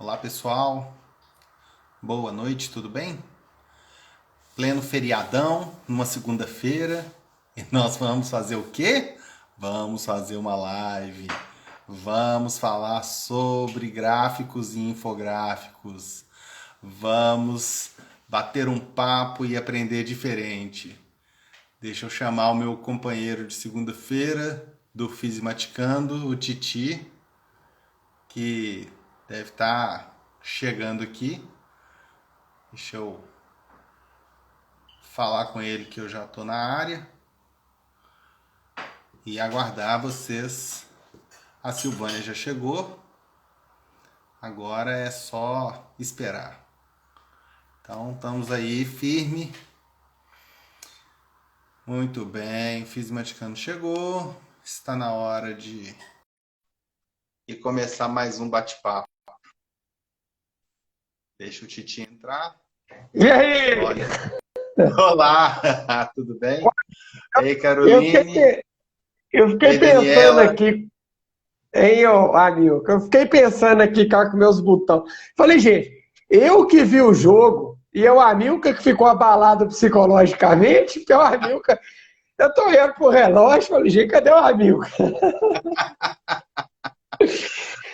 Olá pessoal, boa noite, tudo bem? Pleno feriadão, numa segunda-feira, e nós vamos fazer o quê? Vamos fazer uma live, vamos falar sobre gráficos e infográficos, vamos bater um papo e aprender diferente. Deixa eu chamar o meu companheiro de segunda-feira do Fisimaticando, o Titi, que deve estar chegando aqui. Deixa eu falar com ele que eu já estou na área e aguardar vocês. A Silvânia já chegou, agora é só esperar. Então estamos aí firme. Muito bem, Fisimaticando chegou. Está na hora de começar mais um bate-papo. Deixa o Titi entrar. E aí? Olha. Olá, tudo bem? E aí, Caroline? Eu fiquei pensando aqui, hein, Amilcar? Eu fiquei pensando aqui cá com meus botões. Falei, gente, eu que vi o jogo e é o Amilcar que ficou abalado psicologicamente, porque o Amilcar, eu tô olhando pro relógio, falei, gente, cadê o Amilcar?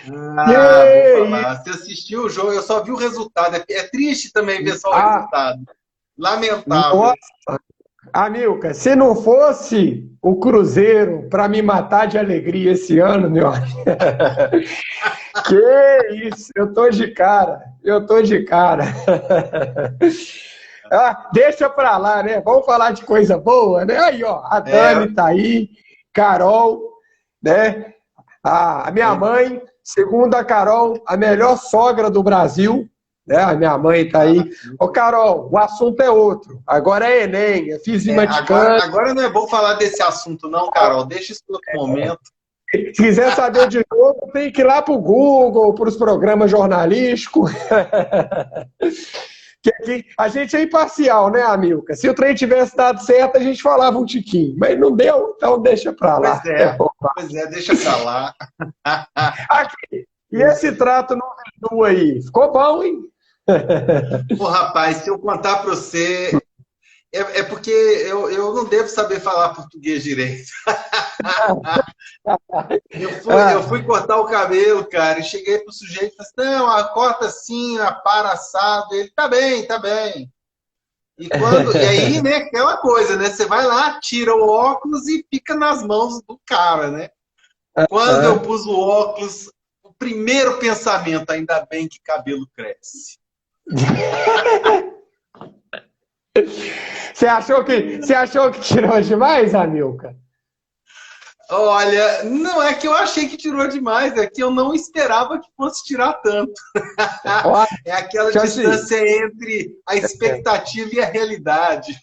Vou falar. Você assistiu o jogo, eu só vi o resultado. É triste também ver só o resultado. Lamentável. Nossa, Amilcar, se não fosse o Cruzeiro para me matar de alegria esse ano, meu amigo. Que isso, eu tô de cara. Deixa pra lá, né? Vamos falar de coisa boa, né? Aí, ó, a Dani tá aí, Carol, né? A minha mãe, segundo a Carol, a melhor sogra do Brasil, né? A minha mãe tá aí. Ô, Carol, o assunto é outro. Agora é Enem, é Fisimaticando. Agora não é bom falar desse assunto, não, Carol. Deixa isso para outro momento. Se quiser saber de novo, tem que ir lá pro Google, para os programas jornalísticos. Que aqui, a gente é imparcial, né, Amilcar? Se o trem tivesse dado certo, a gente falava um tiquinho. Mas não deu, então deixa pra lá. Pois é, deixa pra lá. Aqui, e esse trato no menu aí? Ficou bom, hein? Pô, rapaz, se eu contar pra você... É porque eu não devo saber falar português direito. Eu fui cortar o cabelo, cara, e cheguei pro sujeito e falei assim, não, corta assim, para assado. Ele, tá bem. E aí, né, aquela coisa, né? Você vai lá, tira o óculos e fica nas mãos do cara, né? Quando eu pus o óculos, o primeiro pensamento, ainda bem que cabelo cresce. Você achou que tirou demais, Amilcar? Olha, não é que eu achei que tirou demais, é que eu não esperava que fosse tirar tanto. É aquela distância entre a expectativa e a realidade.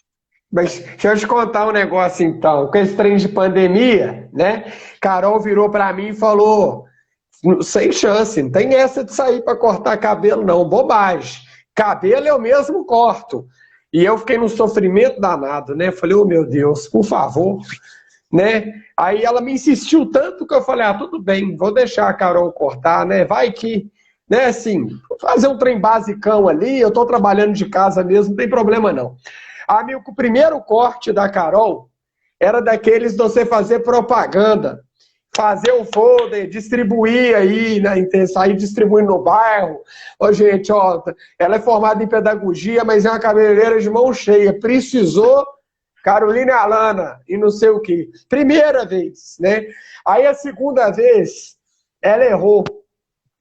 Mas deixa eu te contar um negócio então. Com esse trem de pandemia, né? Carol virou pra mim e falou: sem chance, não tem essa de sair pra cortar cabelo, não. Bobagem. Cabelo eu mesmo corto. E eu fiquei num sofrimento danado, né? Falei, oh meu Deus, por favor, né? Aí ela me insistiu tanto que eu falei, tudo bem, vou deixar a Carol cortar, né? Vai que, né, assim, vou fazer um trem basicão ali, eu tô trabalhando de casa mesmo, não tem problema não. Amigo, o primeiro corte da Carol era daqueles de você fazer propaganda, fazer o folder, distribuir aí, né, sair distribuindo no bairro. Ô, gente, ó, ela é formada em pedagogia, mas é uma cabeleireira de mão cheia. Precisou, Carolina e Alana, e não sei o quê. Primeira vez, né? Aí a segunda vez, ela errou.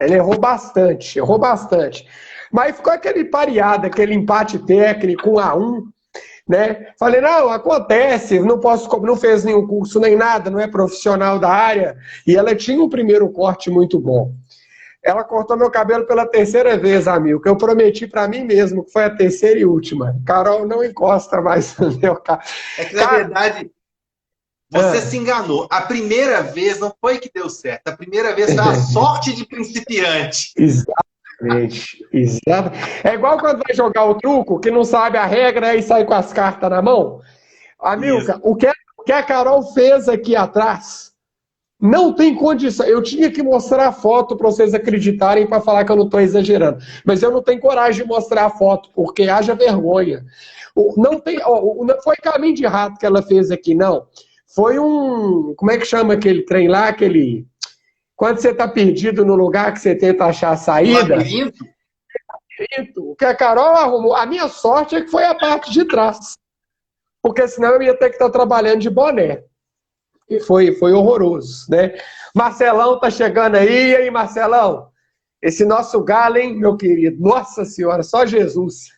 Ela errou bastante. Mas ficou aquele pareado, aquele empate técnico, 1-1. Né? Falei, não, acontece, não fez nenhum curso nem nada, não é profissional da área, e ela tinha um primeiro corte muito bom. Ela cortou meu cabelo pela terceira vez, amigo, que eu prometi para mim mesmo, que foi a terceira e última. Carol, não encosta mais no meu cabelo. É que, na verdade, você se enganou. A primeira vez não foi que deu certo, a primeira vez foi a sorte de principiante. Exato. É igual quando vai jogar o truco, que não sabe a regra e sai com as cartas na mão. Amilcar, o que a Carol fez aqui atrás Não tem condição. Eu tinha que mostrar a foto para vocês acreditarem, para falar que eu não estou exagerando. Mas eu não tenho coragem de mostrar a foto, porque haja vergonha. Não tem, não foi caminho de rato que ela fez aqui, não. Foi um. Como é que chama aquele trem lá? Aquele. Quando você está perdido no lugar que você tenta achar a saída. Labirinto? O que a Carol arrumou. A minha sorte é que foi a parte de trás. Porque senão eu ia ter que estar trabalhando de boné. E foi horroroso, né? Marcelão tá chegando aí. E aí, Marcelão? Esse nosso galo, hein, meu querido? Nossa Senhora, só Jesus.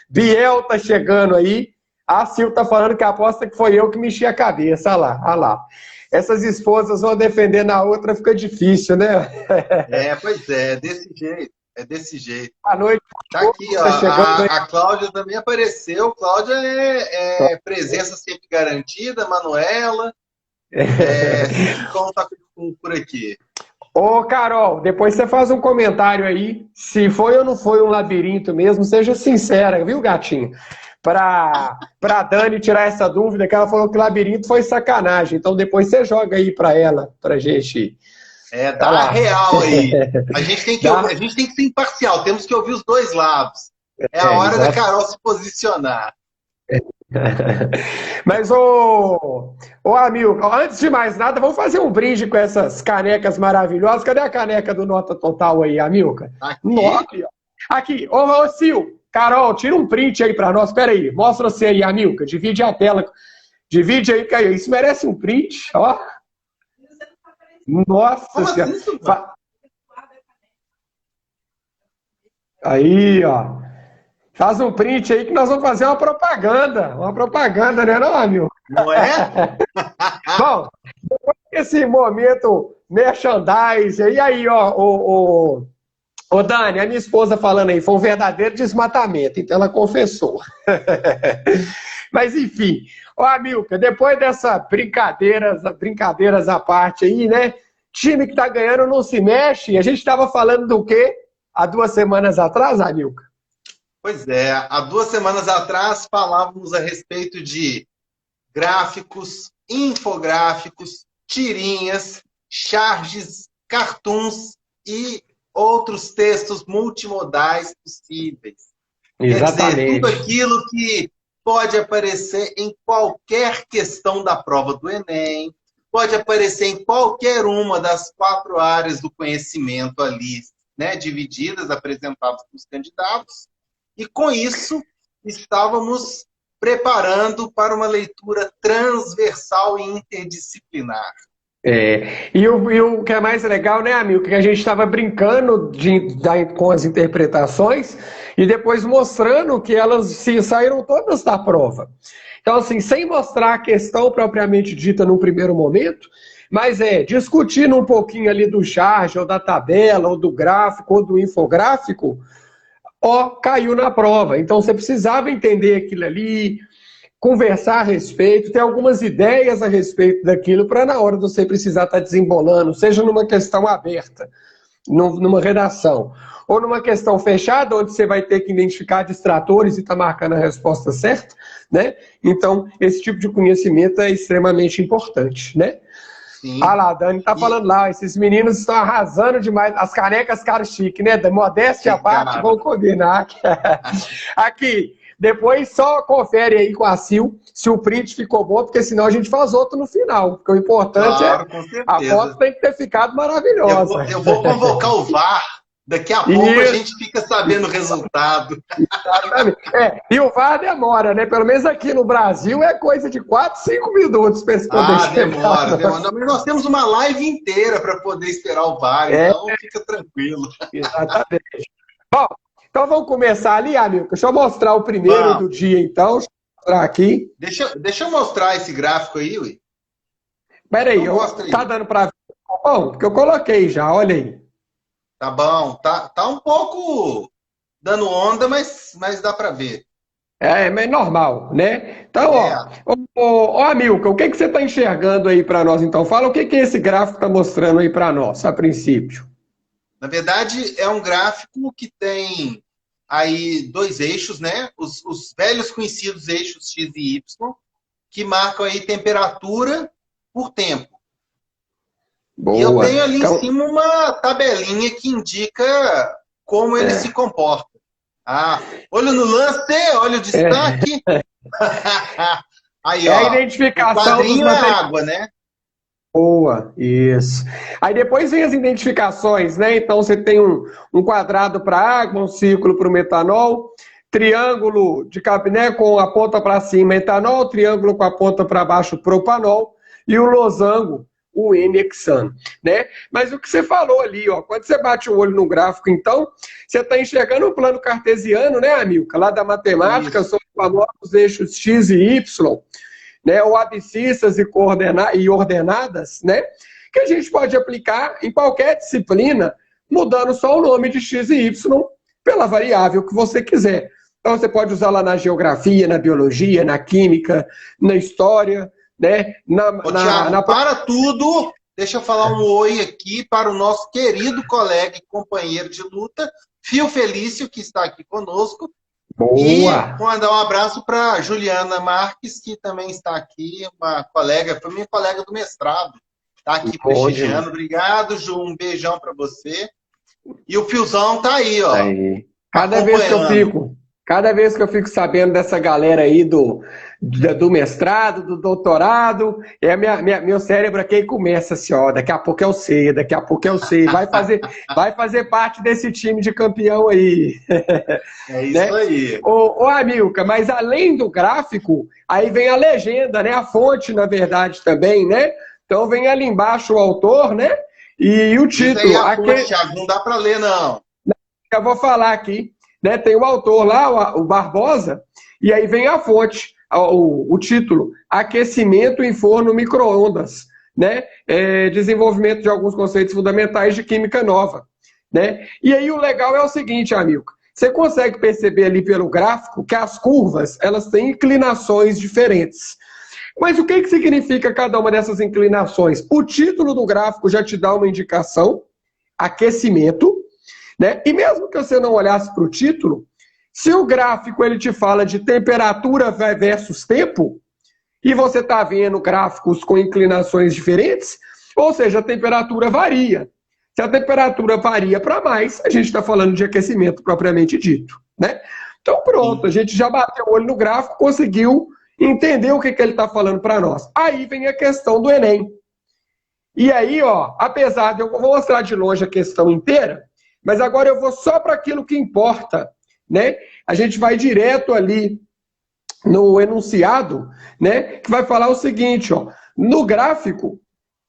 Biel tá chegando aí. A Sil tá falando que aposta que foi eu que mexi a cabeça. Olha lá, olha lá. Essas esposas vão defender na outra, fica difícil, né? Pois é desse jeito. É desse jeito. Boa noite. Tá aqui, ó. A Cláudia também apareceu. Cláudia é presença sempre garantida. Manuela. Como tá por aqui? Ô, Carol, depois você faz um comentário aí. Se foi ou não foi um labirinto mesmo, seja sincera, viu, gatinho? Pra Dani tirar essa dúvida, que ela falou que o labirinto foi sacanagem. Então depois você joga aí pra ela, pra gente. Dá a real aí. A gente tem que ser imparcial, temos que ouvir os dois lados. É a hora da Carol se posicionar. Mas, ô amigo, antes de mais nada, vamos fazer um brinde com essas canecas maravilhosas. Cadê a caneca do Nota Total aí, Amilca? Aqui. Aqui. Ô, Sil, Carol, tira um print aí pra nós. Espera aí, mostra você aí, Amilca. Divide a tela. Divide aí, que isso merece um print, ó. Nossa Senhora. Aí, ó. Faz um print aí que nós vamos fazer uma propaganda. Uma propaganda, né, não, amigo? Não é? Bom, depois desse momento merchandise, e aí, ó, o Dani, a minha esposa falando aí, foi um verdadeiro desmatamento, então ela confessou. Mas, enfim, ó, Amilca, depois dessa brincadeiras à parte aí, né? Time que tá ganhando não se mexe. A gente estava falando do quê? Há 2 semanas atrás, Amilca? Pois é, há 2 semanas atrás falávamos a respeito de gráficos, infográficos, tirinhas, charges, cartoons e outros textos multimodais possíveis. Exatamente. Quer dizer, tudo aquilo que pode aparecer em qualquer questão da prova do Enem, pode aparecer em qualquer uma das 4 áreas do conhecimento ali, né, divididas, apresentadas para os candidatos. E com isso, estávamos preparando para uma leitura transversal e interdisciplinar. E o que é mais legal, né, amigo, que a gente estava brincando com as interpretações e depois mostrando que elas saíram todas da prova. Então, assim, sem mostrar a questão propriamente dita num primeiro momento, mas discutindo um pouquinho ali do charge, ou da tabela, ou do gráfico, ou do infográfico, caiu na prova. Então, você precisava entender aquilo ali, conversar a respeito, ter algumas ideias a respeito daquilo para na hora de você precisar estar desembolando, seja numa questão aberta, numa redação, ou numa questão fechada, onde você vai ter que identificar distratores e estar marcando a resposta certa, né? Então, esse tipo de conhecimento é extremamente importante, né? Sim. Ah lá, a Dani tá falando lá, esses meninos estão arrasando demais, as canecas cara chique, né? Da modéstia à parte, vão combinar. Aqui, depois só confere aí com a Sil se o print ficou bom, porque senão a gente faz outro no final, porque o importante a foto tem que ter ficado maravilhosa. Eu vou convocar o VAR. Daqui a pouco a gente fica sabendo o resultado. Exatamente. E o VAR demora, né? Pelo menos aqui no Brasil é coisa de 4, 5 minutos para esse poder demora. Mas nós temos uma live inteira para poder esperar o VAR, então fica tranquilo. Exatamente. Bom, então vamos começar ali, amigo. Deixa eu mostrar o primeiro do dia, então. Deixa eu mostrar aqui. Deixa eu mostrar esse gráfico aí, Ui. Peraí, tá dando para ver? Bom, porque eu coloquei já, olha aí. Tá bom, tá um pouco dando onda, mas dá para ver. Mas normal, né? Então, Amilca, o que você está enxergando aí para nós, então? Fala o que esse gráfico está mostrando aí para nós, a princípio. Na verdade, é um gráfico que tem aí 2 eixos, né? Os velhos conhecidos eixos X e Y, que marcam aí temperatura por tempo. E eu Boa. tenho ali em Então, cima uma tabelinha que indica como ele se comporta. Ah, olho no lance, olha o é, destaque. Aí, é a ó, o identificação dos quadrinho é materiais. água, né? Boa, isso. Aí depois vem as identificações, né? Então você tem um quadrado para água, um círculo para o metanol, triângulo de cabiné com a ponta para cima, etanol, triângulo com a ponta para baixo, propanol, e o losango, o N-hexano, né? Mas o que você falou ali, ó, quando você bate o olho no gráfico, então, você está enxergando o plano cartesiano, né, Amilcar? Lá da matemática, Isso. sobre os famosos eixos X e Y, né, ou abscissas e ordenadas, né, que a gente pode aplicar em qualquer disciplina, mudando só o nome de x e y pela variável que você quiser. Então você pode usar lá na geografia, na biologia, na química, na história, né, Ô, Thiago, para tudo. Deixa eu falar um oi aqui para o nosso querido colega e companheiro de luta, Fio Felício, que está aqui conosco. E Boa! mandar um abraço para Juliana Marques, que também está aqui, uma colega, foi minha colega do mestrado, está aqui Bom demais. prestigiando. Obrigado, Ju, um beijão para você. E o Fiozão tá aí, ó, Aí. acompanhando. Cada vez que eu fico sabendo dessa galera aí do mestrado, do doutorado, meu cérebro aqui começa assim, ó, daqui a pouco daqui a pouco eu sei, vai fazer parte desse time de campeão aí. É isso Né? aí. Ô, Amilca, mas além do gráfico, aí vem a legenda, né? A fonte, na verdade, também, né? Então vem ali embaixo o autor, né? E o Diz aí título. a fonte, Aqui, Thiago, não dá para ler, não. eu vou falar aqui, né? Tem o autor lá, o Barbosa, e aí vem a fonte, o título: Aquecimento em forno micro-ondas, né? Desenvolvimento de alguns conceitos fundamentais de química nova, né? E aí o legal é o seguinte, Amilcar, você consegue perceber ali pelo gráfico que as curvas, elas têm inclinações diferentes. Mas o que significa cada uma dessas inclinações? O título do gráfico já te dá uma indicação: aquecimento, né? E mesmo que você não olhasse para o título, se o gráfico ele te fala de temperatura versus tempo, e você está vendo gráficos com inclinações diferentes, ou seja, a temperatura varia. Se a temperatura varia para mais, a gente está falando de aquecimento propriamente dito, né? Então pronto, a gente já bateu o olho no gráfico, conseguiu entender o que ele está falando para nós. Aí vem a questão do Enem. E aí, ó, apesar de eu vou mostrar de longe a questão inteira, mas agora eu vou só para aquilo que importa, né? A gente vai direto ali no enunciado, né? Que vai falar o seguinte, ó: no gráfico,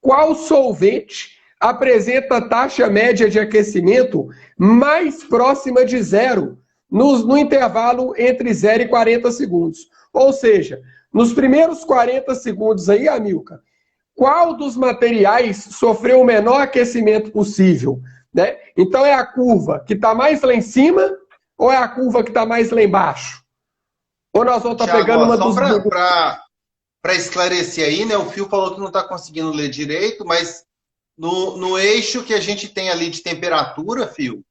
qual solvente apresenta taxa média de aquecimento mais próxima de zero no intervalo entre 0 e 40 segundos? Ou seja, nos primeiros 40 segundos aí, Amilcar, qual dos materiais sofreu o menor aquecimento possível? Né? Então é a curva que está mais lá em cima ou é a curva que está mais lá embaixo? Ou nós vamos estar pegando uma Só dos... para esclarecer aí, né? O Fio falou que não está conseguindo ler direito, mas no eixo que a gente tem ali de temperatura, Fio,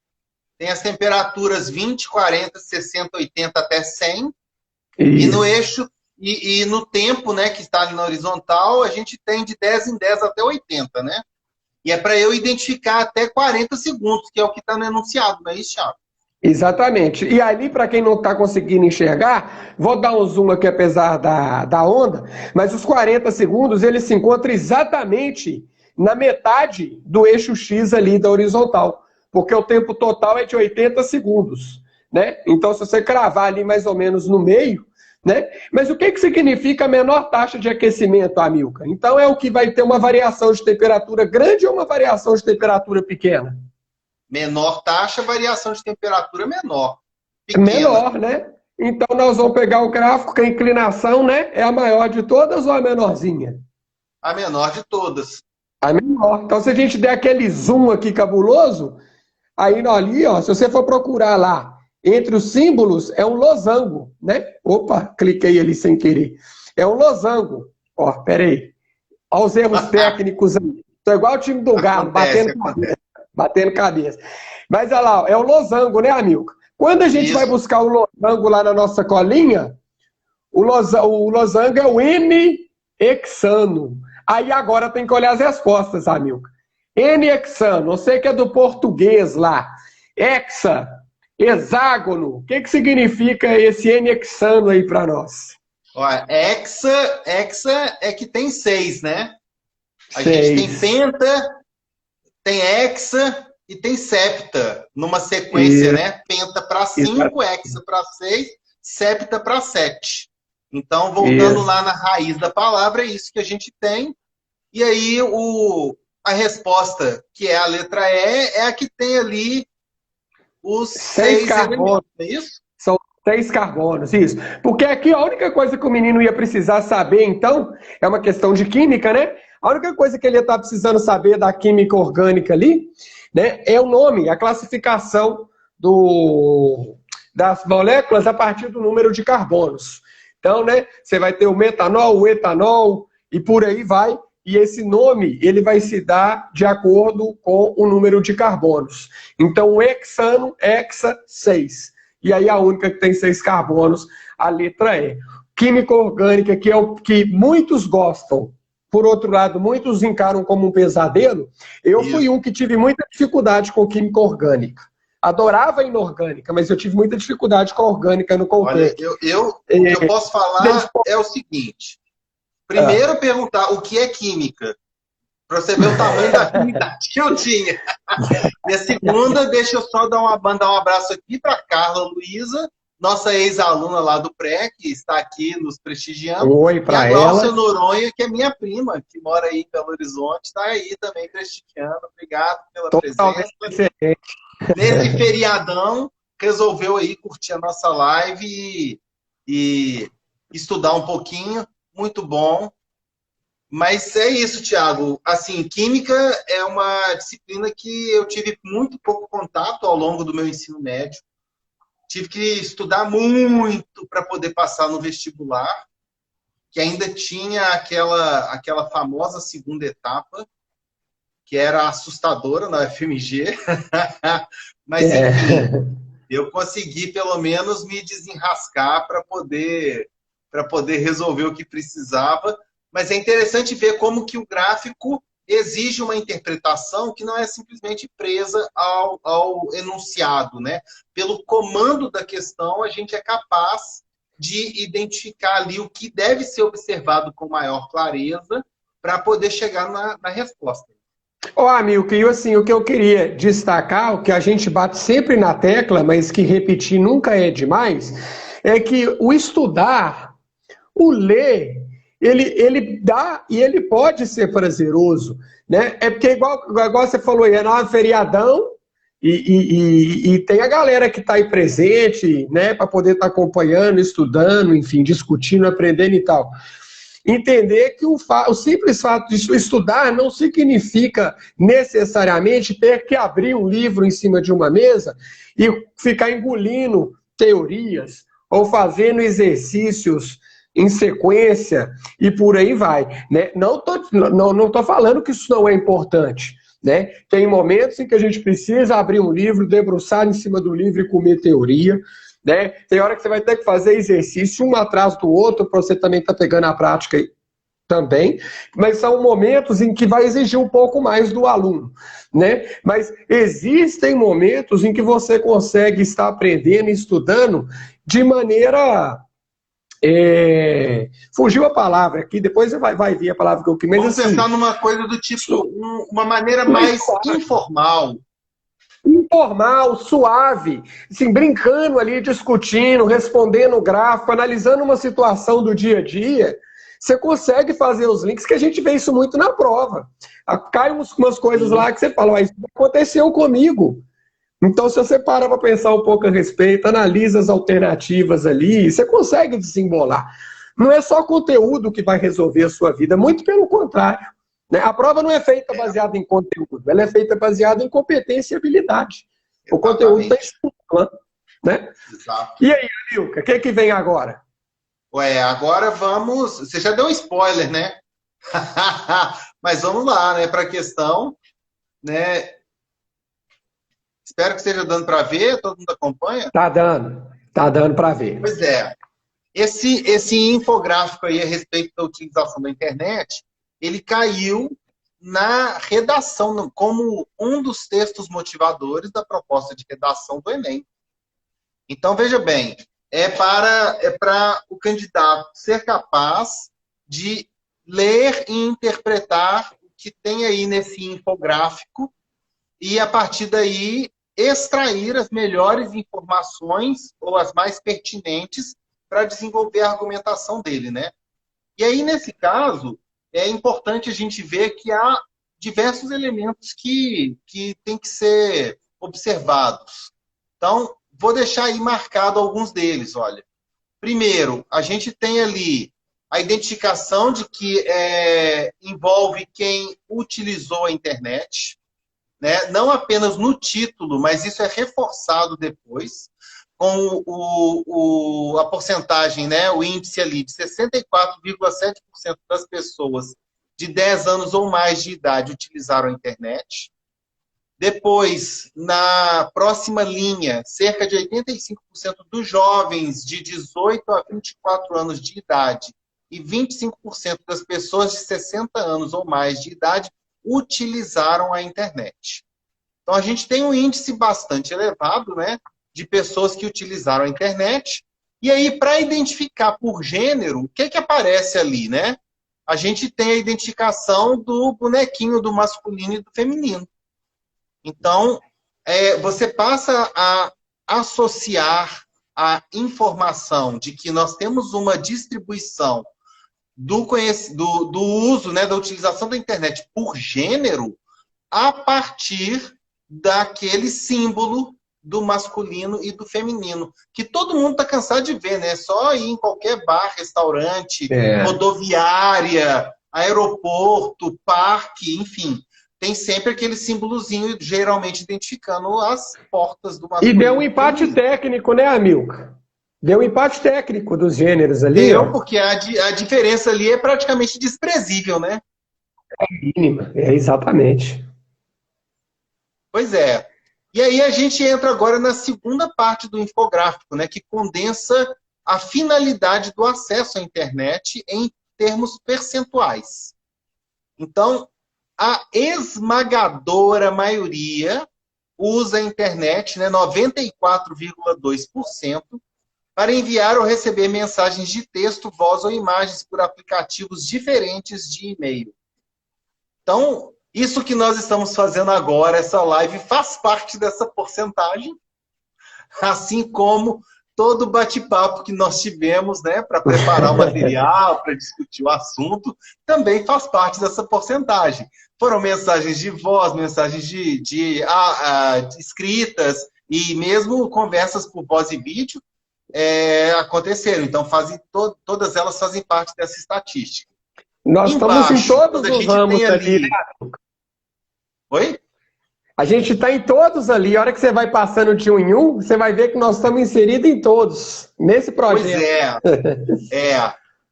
tem as temperaturas 20, 40, 60, 80 até 100. E no eixo e no tempo, né, que está ali na horizontal, a gente tem de 10 em 10 até 80, né? E é para eu identificar até 40 segundos, que é o que está no enunciado, não é isso, Thiago? Exatamente. E ali, para quem não está conseguindo enxergar, vou dar um zoom aqui, apesar da onda, mas os 40 segundos, eles se encontram exatamente na metade do eixo X ali da horizontal, porque o tempo total é de 80 segundos, né? Então, se você cravar ali mais ou menos no meio, né? Mas o que significa a menor taxa de aquecimento, Amilcar? Então, é o que vai ter uma variação de temperatura grande ou uma variação de temperatura pequena? Menor taxa, variação de temperatura menor. Pequena. Menor, né? Então nós vamos pegar o gráfico que a inclinação, né, é a maior de todas ou a menorzinha? A menor de todas. A menor. Então se a gente der aquele zoom aqui cabuloso, aí ali, ó, se você for procurar lá, entre os símbolos é um losango, né? Opa, cliquei ali sem querer. É um losango. Ó, peraí. Olha os erros técnicos aí. Tô igual o time do Galo, batendo cabeça. Mas olha lá, é o losango, né, Amilcar? Quando a gente vai buscar o losango lá na nossa colinha, o losango é o N-hexano. Aí agora tem que olhar as respostas, Amilcar. N-hexano, você que é do português lá. Hexa, hexágono. O que significa esse N-hexano aí para nós? Olha, hexa é que tem 6, né? A gente tem 6. penta, tem hexa e tem septa, numa sequência, Isso, né? Penta para exato. 5, hexa para 6, septa para 7. Então, voltando Isso. lá na raiz da palavra, é isso que a gente tem. E aí, a resposta, que é a letra E, é a que tem ali os 6 6 carbonos. elementos, não é isso? São 6 carbonos, isso. Porque aqui a única coisa que o menino ia precisar saber, então, é uma questão de química, né? A única coisa que ele ia estar precisando saber da química orgânica ali, né, é o nome, a classificação das moléculas a partir do número de carbonos. Então, né, você vai ter o metanol, o etanol e por aí vai. E esse nome, ele vai se dar de acordo com o número de carbonos. Então, o hexano, hexa 6. E aí a única que tem 6 carbonos, a letra E. Química orgânica, que é o que muitos gostam, por outro lado, muitos encaram como um pesadelo. Eu fui um que tive muita dificuldade com química orgânica. Adorava a inorgânica, mas eu tive muita dificuldade com a orgânica no Olha, contexto. o que eu posso falar é o seguinte. Primeiro, perguntar o que é química, para você ver o tamanho da afinidade que eu tinha. E a segunda, deixa eu só mandar um abraço aqui para Carla Luiza, nossa ex-aluna lá do pré, que está aqui nos prestigiando. Oi para e a Glaucia ela. Noronha, que é minha prima, que mora aí em Belo Horizonte, está aí também prestigiando. Obrigado pela Totalmente presença. diferente. Nesse feriadão, resolveu aí curtir a nossa live e estudar um pouquinho. Muito bom. Mas é isso, Thiago. Assim, química é uma disciplina que eu tive muito pouco contato ao longo do meu ensino médio. Tive que estudar muito para poder passar no vestibular, que ainda tinha aquela famosa segunda etapa, que era assustadora na UFMG. Mas, enfim, eu consegui pelo menos me desenrascar para poder resolver o que precisava. Mas é interessante ver como que o gráfico exige uma interpretação que não é simplesmente presa ao enunciado, né? Pelo comando da questão, a gente é capaz de identificar ali o que deve ser observado com maior clareza para poder chegar na resposta. Ó, amigo, e assim, o que eu queria destacar, o que a gente bate sempre na tecla, mas que repetir nunca é demais, é que o estudar, o ler, ele dá e ele pode ser prazeroso, né? É porque, igual você falou aí, é um feriadão e tem a galera que está aí presente, né, para poder estar acompanhando, estudando, enfim, discutindo, aprendendo e tal. Entender que o simples fato de estudar não significa necessariamente ter que abrir um livro em cima de uma mesa e ficar engolindo teorias ou fazendo exercícios em sequência e por aí vai, né? Não tô falando que isso não é importante, né? Tem momentos em que a gente precisa abrir um livro, debruçar em cima do livro e comer teoria, né? Tem hora que você vai ter que fazer exercício um atrás do outro para você também estar pegando a prática também, mas são momentos em que vai exigir um pouco mais do aluno, né? Mas existem momentos em que você consegue estar aprendendo e estudando de maneira... Fugiu a palavra aqui, depois você vai ver a palavra que eu queria. Vamos pensar numa coisa do tipo, uma maneira mais informal. Informal, suave, assim, brincando ali, discutindo, respondendo o gráfico, analisando uma situação do dia a dia, você consegue fazer os links, que a gente vê isso muito na prova. Cai umas coisas lá que você fala, isso aconteceu comigo. Então, se você para para pensar um pouco a respeito, analisa as alternativas ali, você consegue desembolar. Não é só conteúdo que vai resolver a sua vida, muito pelo contrário. Né? A prova não é feita baseada em conteúdo, ela é feita baseada em competência e habilidade. O conteúdo está estimulando. Né? Exato. E aí, Ilka, o que vem agora? Ué, agora vamos... Você já deu um spoiler, né? Mas vamos lá, né? Para a questão, né? Espero que esteja dando para ver, todo mundo acompanha? Tá dando para ver. Pois é. Esse infográfico aí a respeito da utilização da internet, ele caiu na redação, como um dos textos motivadores da proposta de redação do Enem. Então, veja bem, é para o candidato ser capaz de ler e interpretar o que tem aí nesse infográfico e, a partir daí, extrair as melhores informações ou as mais pertinentes para desenvolver a argumentação dele, né? E aí, nesse caso, é importante a gente ver que há diversos elementos que têm que ser observados. Então, vou deixar aí marcado alguns deles, olha. Primeiro, a gente tem ali a identificação de que envolve quem utilizou a internet, né? Não apenas no título, mas isso é reforçado depois, com a porcentagem, né? O índice ali de 64,7% das pessoas de 10 anos ou mais de idade utilizaram a internet. Depois, na próxima linha, cerca de 85% dos jovens de 18 a 24 anos de idade e 25% das pessoas de 60 anos ou mais de idade utilizaram a internet. Então, a gente tem um índice bastante elevado, né, de pessoas que utilizaram a internet. E aí, para identificar por gênero, o que aparece ali, né? A gente tem a identificação do bonequinho do masculino e do feminino. Então, você passa a associar a informação de que nós temos uma distribuição do uso, né, da utilização da internet por gênero a partir daquele símbolo do masculino e do feminino, que todo mundo está cansado de ver, né? Só ir em qualquer bar, restaurante, rodoviária, aeroporto, parque, enfim, tem sempre aquele símbolozinho, geralmente identificando as portas do masculino. E deu um empate técnico, né, Amilcar? Deu um empate técnico dos gêneros ali. Deu, porque a diferença ali é praticamente desprezível, né? É mínima, exatamente. Pois é. E aí a gente entra agora na segunda parte do infográfico, né, que condensa a finalidade do acesso à internet em termos percentuais. Então, a esmagadora maioria usa a internet, né, 94,2%, para enviar ou receber mensagens de texto, voz ou imagens por aplicativos diferentes de e-mail. Então, isso que nós estamos fazendo agora, essa live, faz parte dessa porcentagem, assim como todo bate-papo que nós tivemos, né, para preparar o material, para discutir o assunto, também faz parte dessa porcentagem. Foram mensagens de voz, mensagens de escritas e mesmo conversas por voz e vídeo aconteceram. Então, todas elas fazem parte dessa estatística. Nós Embaixo, estamos em todos os ramos ali. Oi? A gente está em todos ali. A hora que você vai passando de um em um, você vai ver que nós estamos inseridos em todos, nesse projeto. Pois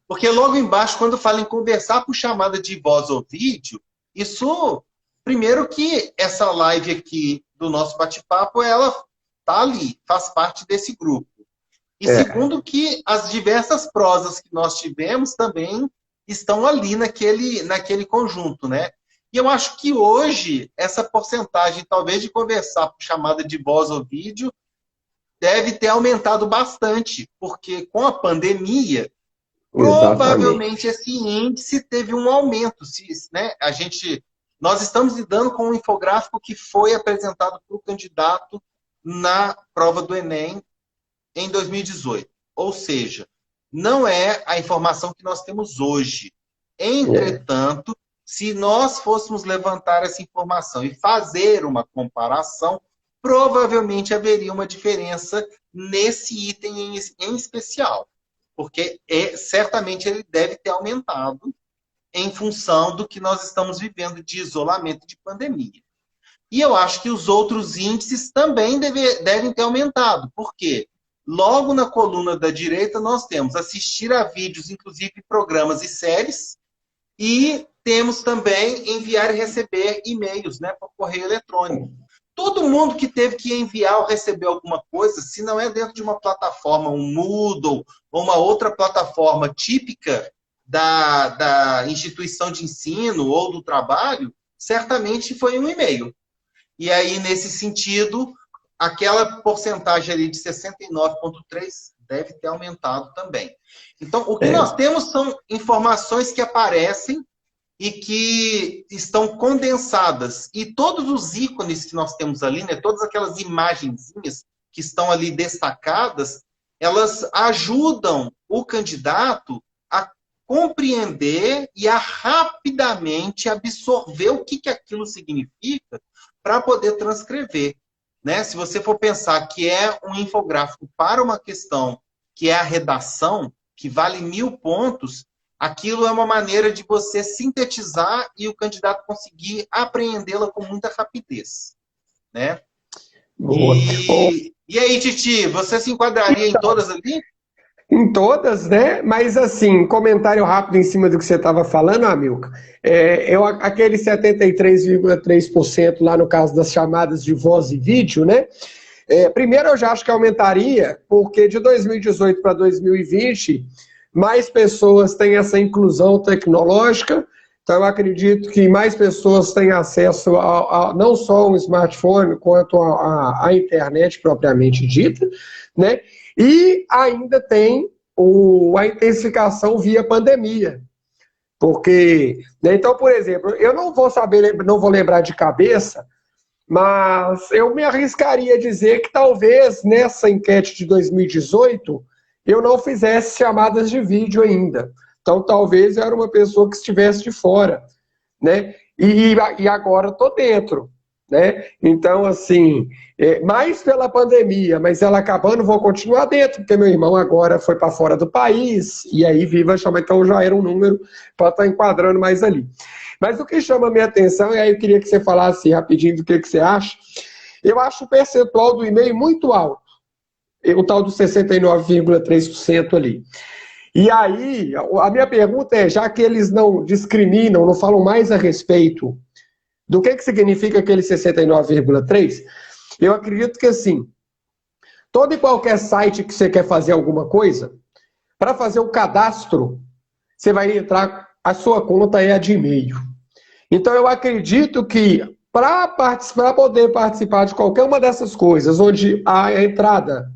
Porque logo embaixo, quando fala em conversar por chamada de voz ou vídeo, isso, primeiro que essa live aqui do nosso bate-papo, ela está ali, faz parte desse grupo. E segundo que as diversas prosas que nós tivemos também estão ali naquele conjunto, né? E eu acho que hoje, essa porcentagem, talvez, de conversar por chamada de voz ou vídeo, deve ter aumentado bastante, porque com a pandemia, provavelmente esse índice teve um aumento. Né? Nós estamos lidando com um infográfico que foi apresentado para o candidato na prova do Enem em 2018. Ou seja, não é a informação que nós temos hoje. Entretanto, se nós fôssemos levantar essa informação e fazer uma comparação, provavelmente haveria uma diferença nesse item em especial. Porque certamente ele deve ter aumentado em função do que nós estamos vivendo de isolamento de pandemia. E eu acho que os outros índices também devem ter aumentado. Por quê? Logo na coluna da direita nós temos assistir a vídeos, inclusive programas e séries, e temos também enviar e receber e-mails, né, por correio eletrônico. Todo mundo que teve que enviar ou receber alguma coisa, se não é dentro de uma plataforma, um Moodle ou uma outra plataforma típica da instituição de ensino ou do trabalho, certamente foi um e-mail. E aí, nesse sentido, aquela porcentagem ali de 69,3% deve ter aumentado também. Então, o que nós temos são informações que aparecem e que estão condensadas. E todos os ícones que nós temos ali, né, todas aquelas imagenzinhas que estão ali destacadas, elas ajudam o candidato a compreender e a rapidamente absorver o que aquilo significa para poder transcrever. Né? Se você for pensar que é um infográfico para uma questão que é a redação, que vale 1000 pontos, aquilo é uma maneira de você sintetizar e o candidato conseguir apreendê-la com muita rapidez. Né? Boa. E aí, Titi, você se enquadraria em todas ali? Em todas, né? Mas assim, comentário rápido em cima do que você estava falando, Amilcar. Aquele 73,3% lá no caso das chamadas de voz e vídeo, né? Primeiro eu já acho que aumentaria, porque de 2018 para 2020, mais pessoas têm essa inclusão tecnológica. Então eu acredito que mais pessoas têm acesso a não só um smartphone, quanto a internet propriamente dita, né? E ainda tem a intensificação via pandemia. Porque, né, então, por exemplo, eu não vou saber, não vou lembrar de cabeça, mas eu me arriscaria a dizer que talvez nessa enquete de 2018 eu não fizesse chamadas de vídeo ainda. Então, talvez eu era uma pessoa que estivesse de fora, né? E agora estou dentro. Né? Então, assim, mais pela pandemia, mas ela acabando, vou continuar dentro, porque meu irmão agora foi para fora do país, e aí Viva chama, então já era um número para estar enquadrando mais ali. Mas o que chama a minha atenção, e aí eu queria que você falasse rapidinho do que você acha, eu acho o percentual do e-mail muito alto, o tal do 69,3% ali. E aí, a minha pergunta é, já que eles não discriminam, não falam mais a respeito do que significa aquele 69,3%, eu acredito que assim, todo e qualquer site que você quer fazer alguma coisa, para fazer o cadastro, você vai entrar, a sua conta é a de e-mail. Então eu acredito que para poder participar de qualquer uma dessas coisas, onde a entrada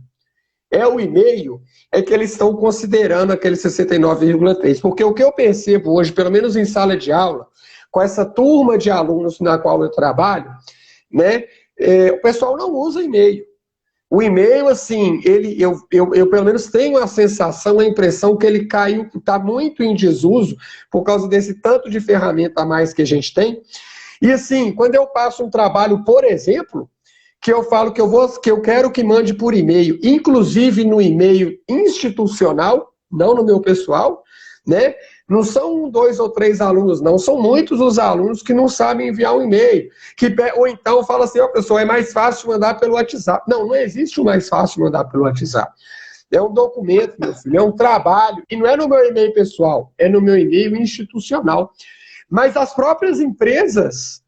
é o e-mail, é que eles estão considerando aquele 69,3%. Porque o que eu percebo hoje, pelo menos em sala de aula, com essa turma de alunos na qual eu trabalho, né, o pessoal não usa e-mail. O e-mail, assim, eu pelo menos tenho a sensação, a impressão que ele caiu, está muito em desuso por causa desse tanto de ferramenta a mais que a gente tem. E assim, quando eu passo um trabalho, por exemplo, que eu falo que eu quero que mande por e-mail, inclusive no e-mail institucional, não no meu pessoal, né? Não são 2 ou 3 alunos, não, são muitos os alunos que não sabem enviar um e-mail, ou então fala assim, pessoal, é mais fácil mandar pelo WhatsApp. Não, não existe o mais fácil mandar pelo WhatsApp. É um documento, meu filho, é um trabalho, e não é no meu e-mail pessoal, é no meu e-mail institucional. Mas as próprias empresas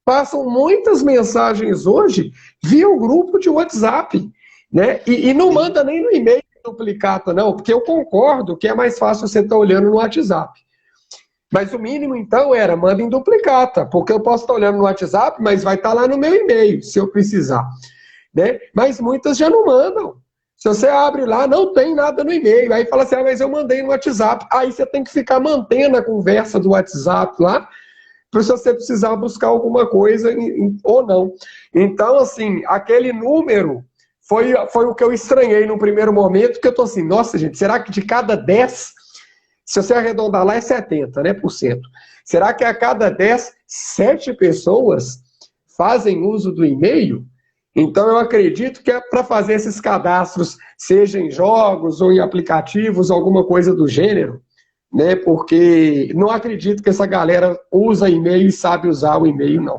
passam muitas mensagens hoje via o grupo de WhatsApp, né? E não manda nem no e-mail duplicata, não, porque eu concordo que é mais fácil você estar olhando no WhatsApp. Mas o mínimo, então, era manda em duplicata, porque eu posso estar olhando no WhatsApp, mas vai estar lá no meu e-mail, se eu precisar. Né? Mas muitas já não mandam. Se você abre lá, não tem nada no e-mail. Aí fala assim, mas eu mandei no WhatsApp. Aí você tem que ficar mantendo a conversa do WhatsApp lá, se você precisar buscar alguma coisa ou não. Então, assim, aquele número foi o que eu estranhei no primeiro momento, que eu tô assim, nossa, gente, será que de cada 10, se você arredondar lá é 70, né, por cento. Será que a cada 10, 7 pessoas fazem uso do e-mail? Então, eu acredito que é para fazer esses cadastros, seja em jogos ou em aplicativos, alguma coisa do gênero, né? Porque não acredito que essa galera usa e-mail e sabe usar o e-mail, não.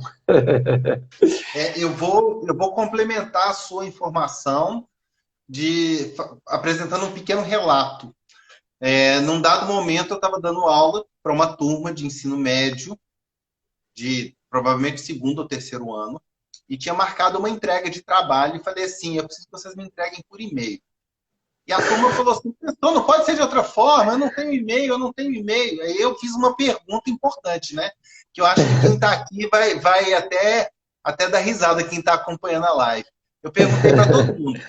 Eu vou complementar a sua informação apresentando um pequeno relato. Num dado momento, eu estava dando aula para uma turma de ensino médio, de provavelmente segundo ou terceiro ano, e tinha marcado uma entrega de trabalho e falei assim, eu preciso que vocês me entreguem por e-mail. E a turma falou assim, "Professor, não pode ser de outra forma, eu não tenho e-mail, eu não tenho e-mail." Aí eu fiz uma pergunta importante, né? Que eu acho que quem está aqui vai até dar risada, quem está acompanhando a live. Eu perguntei para todo mundo,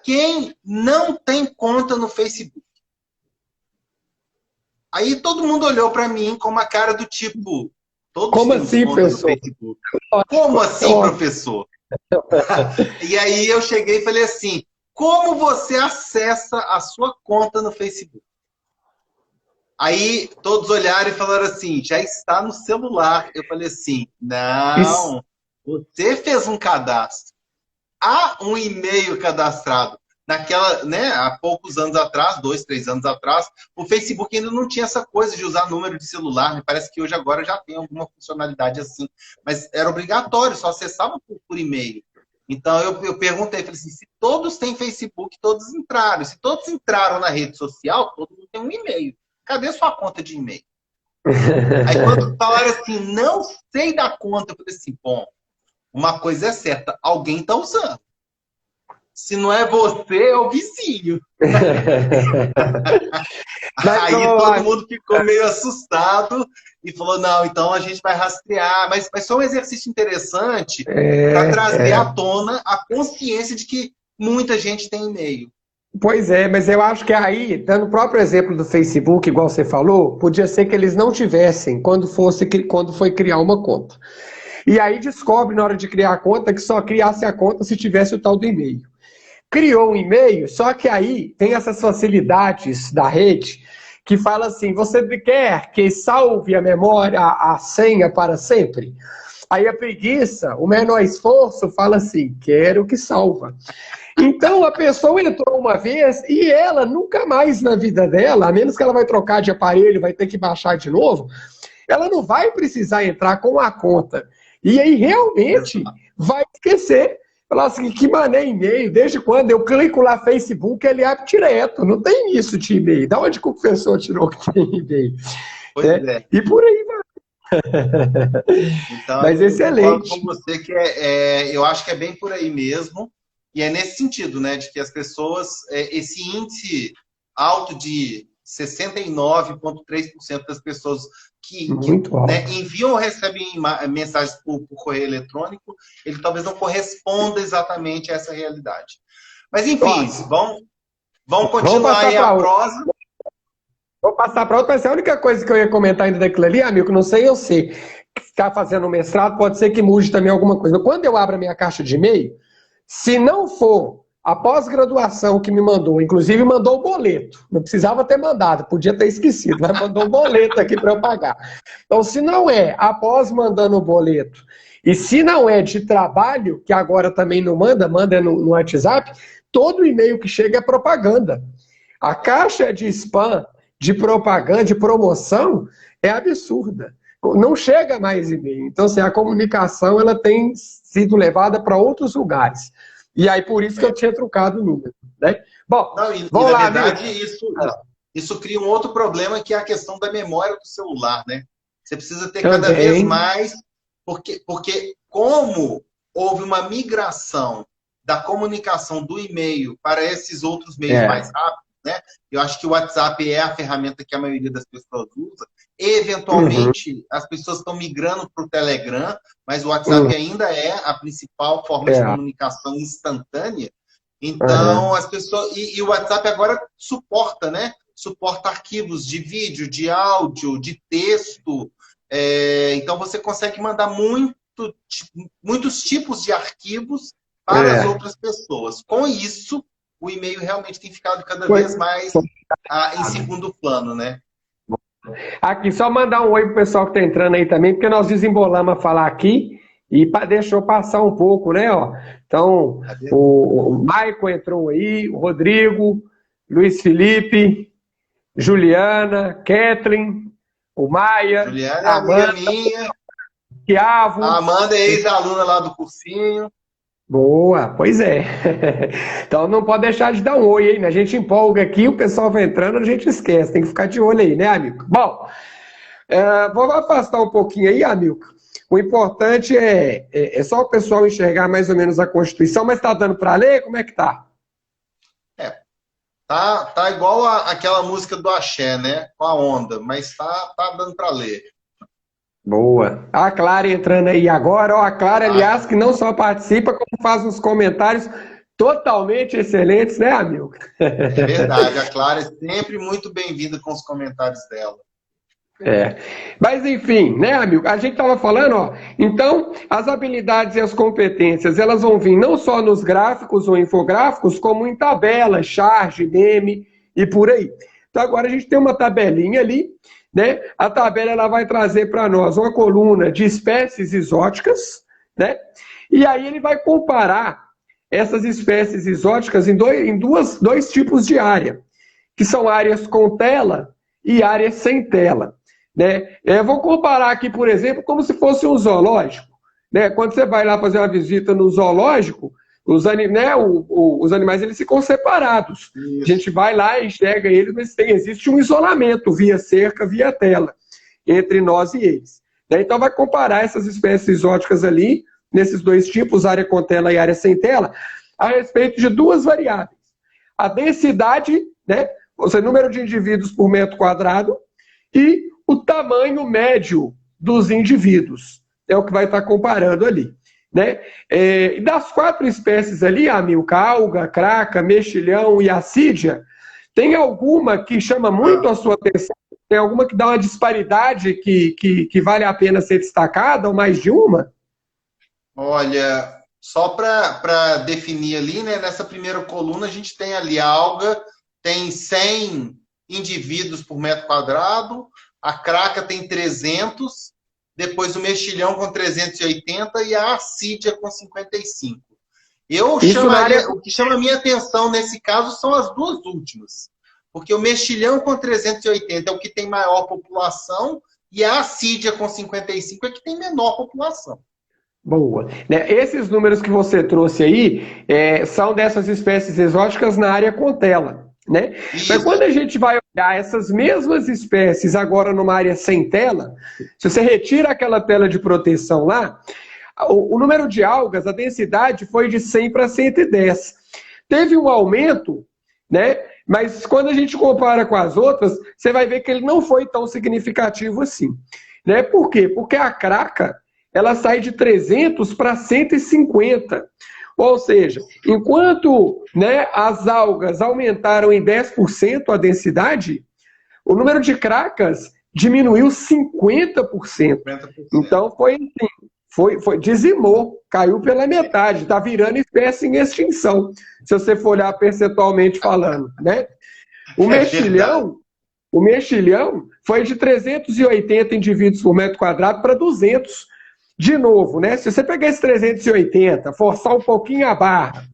quem não tem conta no Facebook? Aí todo mundo olhou para mim com uma cara do tipo, todos Como temos assim, conta no professor? Facebook. Como Lógico, é assim, óbvio. professor? E aí eu cheguei e falei assim, como você acessa a sua conta no Facebook? Aí todos olharam e falaram assim, já está no celular. Eu falei assim, Isso, não, você fez um cadastro. Há um e-mail cadastrado. Naquela, né, há poucos anos atrás, 2, 3 anos atrás, o Facebook ainda não tinha essa coisa de usar número de celular. Me parece que hoje agora já tem alguma funcionalidade assim. Mas era obrigatório, só acessava por e-mail. Então eu perguntei, falei assim, se todos têm Facebook, todos entraram. Se todos entraram na rede social, todo mundo tem um e-mail. Cadê sua conta de e-mail? Aí quando falaram assim, não sei da conta, eu falei assim, bom, uma coisa é certa, alguém está usando. Se não é você, é o vizinho. Mas, Aí ô, todo mundo ficou meio assustado e falou, não, então a gente vai rastrear. Mas foi um exercício interessante para trazer à é, tona a consciência de que muita gente tem e-mail. pois é, mas eu acho que aí, dando o próprio exemplo do Facebook, igual você falou, podia ser que eles não tivessem quando foi criar uma conta. E aí descobre na hora de criar a conta que só criasse a conta se tivesse o tal do e-mail. Criou um e-mail, só que aí tem essas facilidades da rede que fala assim: você quer que salve a memória, a senha para sempre? Aí a preguiça, o menor esforço, fala assim: quero que salva. Então a pessoa entrou uma vez e ela nunca mais na vida dela, a menos que ela vai trocar de aparelho, vai ter que baixar de novo, ela não vai precisar entrar com a conta. E aí realmente Exato. vai esquecer. Falar assim, que mané e-mail, desde quando eu clico lá Facebook, ele abre direto, não tem isso de e-mail. Da onde que o professor tirou que tem e-mail? Pois Né? é. E por aí vai. Então, Mas eu concordo com excelente. você que eu acho que é bem por aí mesmo. E é nesse sentido, né, de que as pessoas, esse índice alto de 69,3% das pessoas que Muito né, alto. enviam ou recebem mensagens por correio eletrônico, ele talvez não corresponda exatamente a essa realidade. Mas, enfim, Olha, vamos vamos continuar passar aí a para outra. prosa. Vou passar para outra, mas a única coisa que eu ia comentar ainda daquilo ali, amigo, que não sei, eu sei. Que está fazendo um mestrado, pode ser que mude também alguma coisa. Quando eu abro a minha caixa de e-mail, se não for a pós-graduação que me mandou, inclusive mandou o boleto, não precisava ter mandado, podia ter esquecido, mas mandou um boleto aqui para eu pagar. Então, se não é após mandando o boleto, e se não é de trabalho, que agora também não manda, manda no WhatsApp, todo e-mail que chega é propaganda. A caixa de spam, de propaganda, de promoção, é absurda. Não chega mais e-mail. Então, assim, a comunicação ela tem sido levada para outros lugares. E aí, por isso que eu tinha trocado o número. Né? Bom, Não, e vamos na lá, amigo. verdade, isso cria um outro problema, que é a questão da memória do celular, né? Você precisa ter cada vez Também. mais, porque como houve uma migração da comunicação do e-mail para esses outros meios mais É. rápidos, né? Eu acho que o WhatsApp é a ferramenta que a maioria das pessoas usa. Uhum, Eventualmente, as pessoas estão migrando para o Telegram, mas o WhatsApp uhum, ainda é a principal forma de é. comunicação instantânea. Então, Uhum. as pessoas. E o WhatsApp agora suporta, né? Suporta arquivos de vídeo, de áudio, de texto. Então, você consegue mandar muitos tipos de arquivos para as É. outras pessoas. Com isso, o e-mail realmente tem ficado cada Foi. vez mais em segundo plano, né? Aqui, só mandar um oi pro pessoal que está entrando aí também, porque nós desembolamos a falar aqui e deixou passar um pouco, né? Ó. Então, Cadê? o Maicon entrou aí, o Rodrigo, Luiz Felipe, Juliana, Kathleen, o Maia, Juliana é a amiga Amanda, minha. A Tiago. Amanda é ex-aluna lá do cursinho. Boa, pois é. Então não pode deixar de dar um oi, hein? A gente empolga aqui, o pessoal vai entrando, a gente esquece. Tem que ficar de olho aí, né, amigo? Bom, vamos afastar um pouquinho aí, amigo. O importante é só o pessoal enxergar mais ou menos a Constituição, mas está dando para ler? Como é que tá? É, Tá igual aquela música do Axé, né? Com a onda, mas tá dando para ler. Boa. A Clara entrando aí agora. Ó, a Clara, Tá? aliás, que não só participa, como faz uns comentários totalmente excelentes, né, amigo? É verdade. A Clara é sempre muito bem-vinda com os comentários dela. É. Mas enfim, né, amigo? A gente estava falando, ó. Então, as habilidades e as competências, elas vão vir não só nos gráficos ou infográficos, como em tabelas, charge, meme e por aí. Então, agora a gente tem uma tabelinha ali, né? A tabela ela vai trazer para nós uma coluna de espécies exóticas, né? E aí ele vai comparar essas espécies exóticas em dois tipos de área, que são áreas com tela e áreas sem tela. Né? Vou comparar aqui, por exemplo, como se fosse um zoológico. Né? Quando você vai lá fazer uma visita no zoológico, os animais eles ficam separados. Isso. A gente vai lá e enxerga eles, mas existe um isolamento via cerca, via tela, entre nós e eles. Né? Então vai comparar essas espécies exóticas ali, nesses dois tipos, área com tela e área sem tela, a respeito de duas variáveis. A densidade, né? Ou seja, número de indivíduos por metro quadrado, e o tamanho médio dos indivíduos. É o que vai estar comparando ali. Né? E das 4 espécies ali, a milca, alga, craca, mexilhão e assídia, tem alguma que chama muito a sua atenção? Tem alguma que dá uma disparidade que vale a pena ser destacada, ou mais de uma? Olha, só para definir ali, né, nessa primeira coluna a gente tem ali a alga, tem 100 indivíduos por metro quadrado, a craca tem 300, depois o mexilhão com 380 e a assídia com 55. O que chama a minha atenção nesse caso são as duas últimas, porque o mexilhão com 380 é o que tem maior população e a assídia com 55 é que tem menor população. Boa. Né? Esses números que você trouxe aí são dessas espécies exóticas na área com tela. Né? Mas quando a gente vai olhar essas mesmas espécies agora numa área sem tela, se você retira aquela tela de proteção lá, o número de algas, a densidade foi de 100 para 110. Teve um aumento, né? Mas quando a gente compara com as outras, você vai ver que ele não foi tão significativo assim. Né? Por quê? Porque a craca ela sai de 300 para 150. Ou seja, enquanto né, as algas aumentaram em 10% a densidade, o número de cracas diminuiu 50%. 50%. Então dizimou, caiu pela metade, está virando espécie em extinção, se você for olhar percentualmente falando. Né? O mexilhão foi de 380 indivíduos por metro quadrado para 200. De novo, né? Se você pegar esse 380, forçar um pouquinho a barra,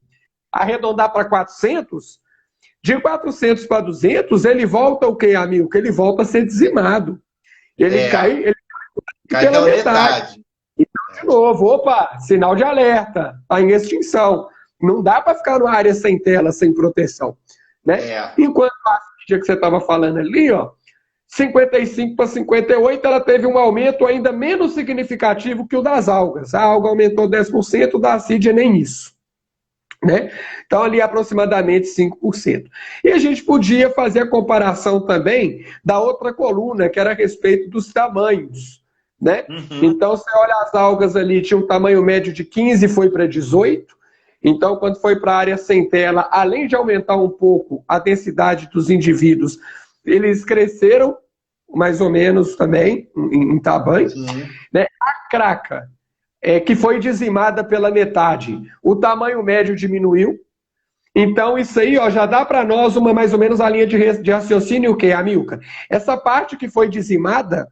arredondar para 400, de 400 para 200, ele volta o quê, amigo? Ele volta a ser dizimado. Ele cai pela metade. Então, de novo, opa, sinal de alerta, está em extinção. Não dá para ficar numa área sem tela, sem proteção. Né? Enquanto a assídia que você estava falando ali, ó, 55 para 58, ela teve um aumento ainda menos significativo que o das algas. A alga aumentou 10%, o da assídia nem isso. Né? Então, ali aproximadamente 5%. E a gente podia fazer a comparação também da outra coluna, que era a respeito dos tamanhos. Né? Então, você olha as algas ali, tinha um tamanho médio de 15 e foi para 18. Então, quando foi para a área sem tela, além de aumentar um pouco a densidade dos indivíduos, eles cresceram mais ou menos também em tamanho. Né? A craca, que foi dizimada pela metade, o tamanho médio diminuiu. Então, isso aí ó, já dá para nós mais ou menos a linha de raciocínio, o que, Amilca? Essa parte que foi dizimada,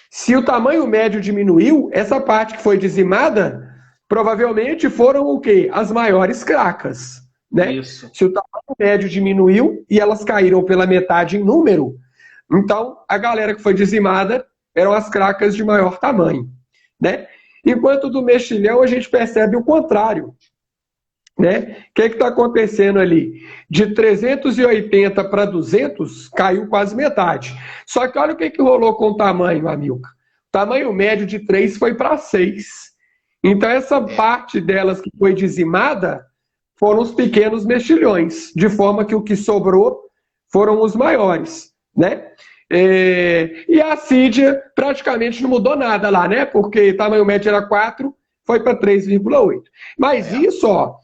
se o tamanho médio diminuiu, essa parte que foi dizimada, provavelmente foram o quê? As maiores cracas. Né? Isso. Se o tamanho médio diminuiu e elas caíram pela metade em número, então a galera que foi dizimada eram as cracas de maior tamanho. Né? Enquanto do mexilhão a gente percebe o contrário. Né? O que está acontecendo ali? De 380 para 200, caiu quase metade. Só que olha o que rolou com o tamanho, Amilca. O tamanho médio de 3 foi para 6. Então essa parte delas que foi dizimada foram os pequenos mexilhões, de forma que o que sobrou foram os maiores, né? E a assídia praticamente não mudou nada lá, né? Porque tamanho médio era 4, foi para 3,8. Mas isso, ó,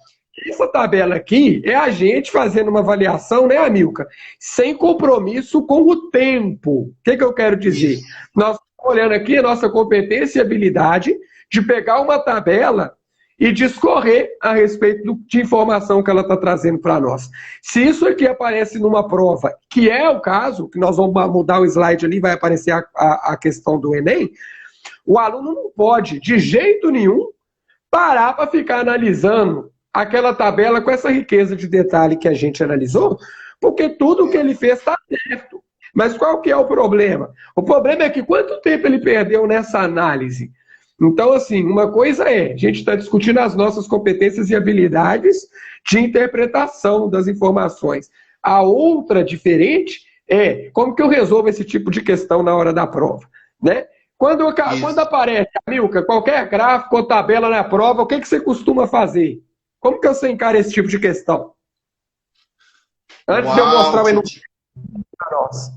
essa tabela aqui é a gente fazendo uma avaliação, né, Amilcar? Sem compromisso com o tempo. O que eu quero dizer? Nós estamos olhando aqui a nossa competência e habilidade de pegar uma tabela e discorrer a respeito de informação que ela está trazendo para nós. Se isso aqui aparece numa prova, que é o caso, que nós vamos mudar o slide ali, vai aparecer a questão do Enem, o aluno não pode, de jeito nenhum, parar para ficar analisando aquela tabela com essa riqueza de detalhe que a gente analisou, porque tudo que ele fez está certo. Mas qual que é o problema? O problema é que quanto tempo ele perdeu nessa análise? Então, assim, uma coisa é, a gente está discutindo as nossas competências e habilidades de interpretação das informações. A outra diferente é como que eu resolvo esse tipo de questão na hora da prova, né? Quando aparece, Amilcar, qualquer gráfico ou tabela na prova, o que você costuma fazer? Como que você encara esse tipo de questão? Antes de eu mostrar o enunciado para nós.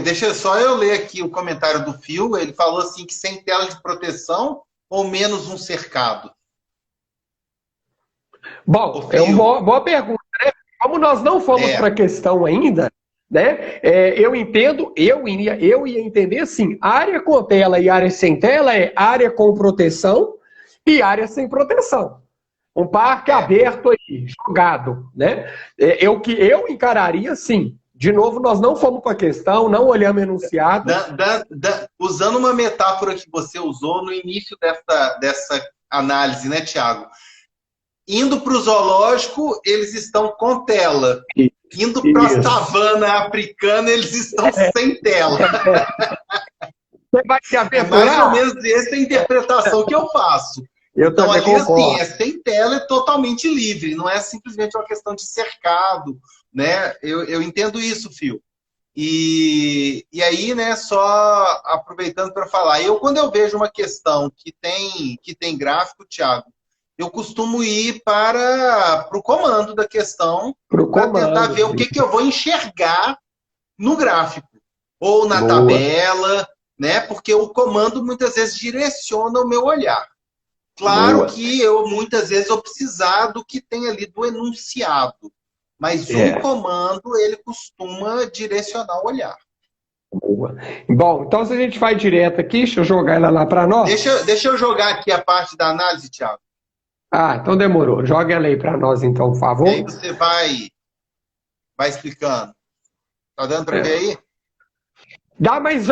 Deixa só eu ler aqui o comentário do Fio. Ele falou assim que sem tela de proteção ou menos um cercado. Bom, é uma boa pergunta, né? Como nós não fomos para a questão ainda, né? Eu entendo, eu ia entender assim, área com tela e área sem tela é área com proteção e área sem proteção. Um parque aberto aí, jogado, né? Eu encararia assim. De novo, nós não fomos para a questão, não olhamos enunciado. Usando uma metáfora que você usou no início dessa análise, né, Tiago? Indo para o zoológico, eles estão com tela. Indo para a savana africana, eles estão sem tela. Você vai se aventurar? É mais ou menos essa a interpretação que eu faço. Então, ali, assim, sem tela é totalmente livre, não é simplesmente uma questão de cercado, né? Eu entendo isso, Fio. E aí, né, só aproveitando para falar, quando eu vejo uma questão que tem gráfico, Thiago, eu costumo ir para o comando da questão para tentar ver o que eu vou enxergar no gráfico ou na tabela, né? Porque o comando muitas vezes direciona o meu olhar. Claro que muitas vezes eu precisar do que tem ali do enunciado, mas o comando ele costuma direcionar o olhar. Boa. Bom, então se a gente vai direto aqui, deixa eu jogar ela lá para nós. Deixa eu jogar aqui a parte da análise, Thiago. Então demorou. Joga ela aí para nós, então, por favor. E aí você vai explicando. Tá dando para ver aí? Mas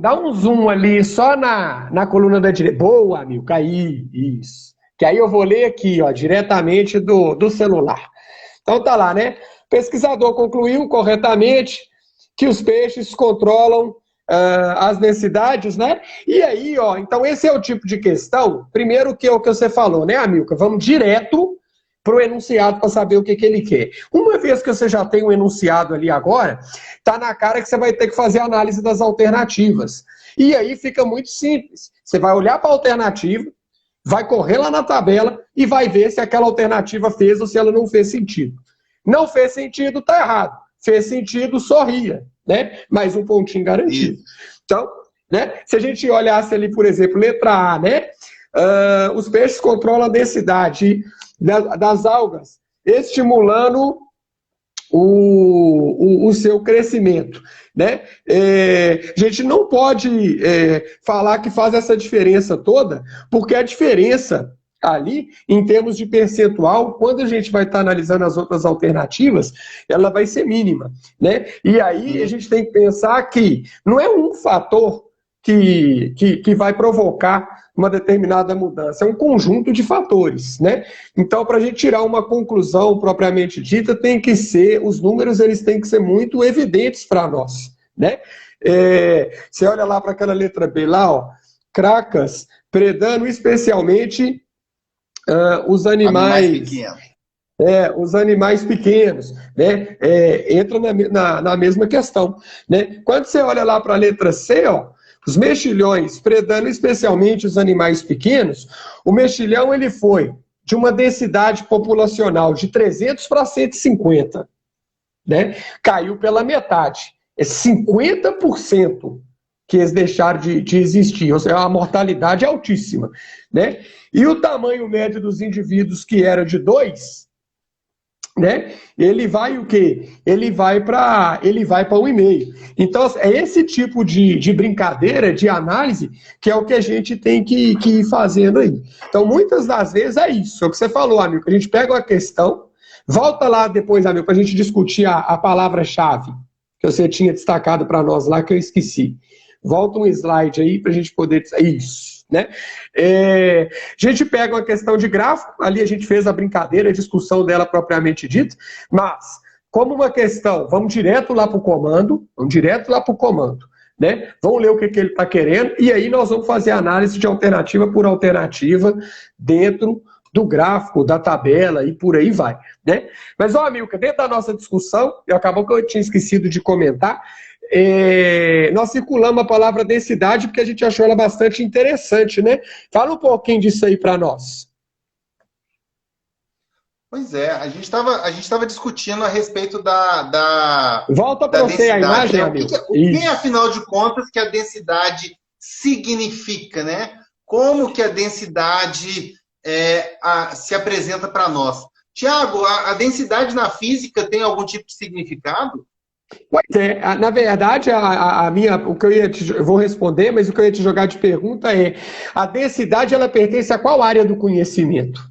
dá um zoom ali só na coluna da direita. Boa, Amilcar, aí, isso. Que aí eu vou ler aqui, ó, diretamente do celular. Então tá lá, né? Pesquisador concluiu corretamente que os peixes controlam as necessidades, né? E aí, ó, então esse é o tipo de questão, primeiro que é o que você falou, né, Amilcar? Vamos direto para o enunciado para saber o que ele quer. Uma vez que você já tem um enunciado ali agora, tá na cara que você vai ter que fazer a análise das alternativas. E aí fica muito simples. Você vai olhar para a alternativa, vai correr lá na tabela e vai ver se aquela alternativa fez ou se ela não fez sentido. Não fez sentido, tá errado. Fez sentido, sorria, né? Mais um pontinho garantido. Isso. Então, né? Se a gente olhasse ali, por exemplo, letra A, né? Os peixes controlam a densidade das algas, estimulando o seu crescimento, né? A gente não pode falar que faz essa diferença toda, porque a diferença ali, em termos de percentual, quando a gente vai estar analisando as outras alternativas, ela vai ser mínima, né? E aí a gente tem que pensar que não é um fator que vai provocar uma determinada mudança, é um conjunto de fatores, né? Então, para a gente tirar uma conclusão propriamente dita, tem que ser, os números eles têm que ser muito evidentes para nós, né? Você olha lá para aquela letra B lá, ó, cracas predando especialmente os animais pequenos. Os animais pequenos, né? Entra na mesma questão, né? Quando você olha lá para a letra C, ó, os mexilhões predando especialmente os animais pequenos, o mexilhão ele foi de uma densidade populacional de 300 para 150, né? Caiu pela metade. É 50% que eles deixaram de existir, ou seja, a mortalidade é altíssima, né? E o tamanho médio dos indivíduos, que era de 2, né? Ele vai o quê? Ele vai para 1,5. Então, é esse tipo de brincadeira, de análise, que é o que a gente tem que ir fazendo aí. Então, muitas das vezes é isso, é o que você falou, amigo. A gente pega uma questão, volta lá depois, amigo, para a gente discutir a palavra-chave que você tinha destacado para nós lá, que eu esqueci. Volta um slide aí para a gente poder... Isso, né? A gente pega uma questão de gráfico, ali a gente fez a brincadeira, a discussão dela propriamente dita, mas, como uma questão, vamos direto lá para o comando, né? Vamos ler o que ele está querendo, e aí nós vamos fazer análise de alternativa por alternativa dentro do gráfico, da tabela e por aí vai, né? Mas, ó, Milka, dentro da nossa discussão, acabou que eu tinha esquecido de comentar, nós circulamos a palavra densidade porque a gente achou ela bastante interessante, né? Fala um pouquinho disso aí para nós. Pois é, a gente estava discutindo a respeito da Volta para você a imagem, né? amigo. O que, afinal de contas, que a densidade significa, né? Como que a densidade se apresenta para nós? Tiago, a densidade na física tem algum tipo de significado? Pois é, na verdade, o que eu vou responder, mas o que eu ia te jogar de pergunta é: a densidade, ela pertence a qual área do conhecimento?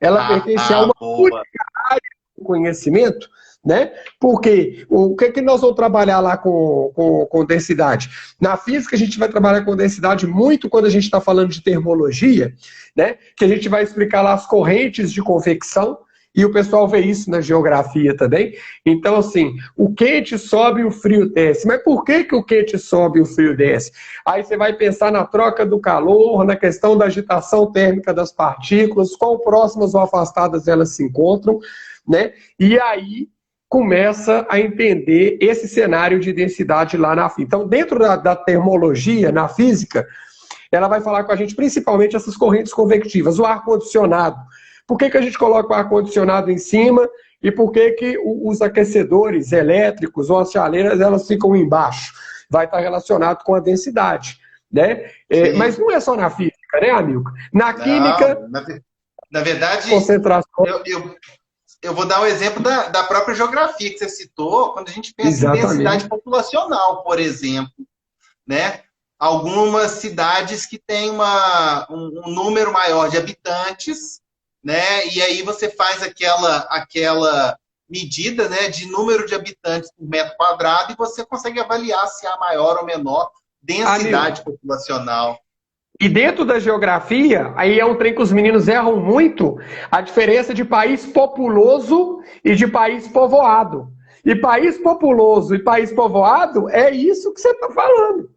Ela pertence a uma única área do conhecimento, né? Porque o que nós vamos trabalhar lá com densidade? Na física, a gente vai trabalhar com densidade muito quando a gente está falando de termologia, né? Que a gente vai explicar lá as correntes de convecção. E o pessoal vê isso na geografia também. Então, assim, o quente sobe e o frio desce. Mas por que o quente sobe e o frio desce? Aí você vai pensar na troca do calor, na questão da agitação térmica das partículas, quão próximas ou afastadas elas se encontram, né? E aí começa a entender esse cenário de densidade lá na física. Então, dentro da termologia, na física, ela vai falar com a gente principalmente essas correntes convectivas, o ar-condicionado. Por que a gente coloca o ar-condicionado em cima e por que os aquecedores elétricos ou as chaleiras elas ficam embaixo? Vai estar relacionado com a densidade, né? Mas não é só na física, né, amigo? Na química... Na verdade, concentração... eu vou dar um exemplo da própria geografia que você citou, quando a gente pensa em densidade populacional, por exemplo, né? Algumas cidades que têm um número maior de habitantes, né? E aí você faz aquela medida, né, de número de habitantes por metro quadrado e você consegue avaliar se há maior ou menor densidade populacional. E dentro da geografia, aí é um trem que os meninos erram muito, a diferença de país populoso e de país povoado. E país populoso e país povoado é isso que você está falando.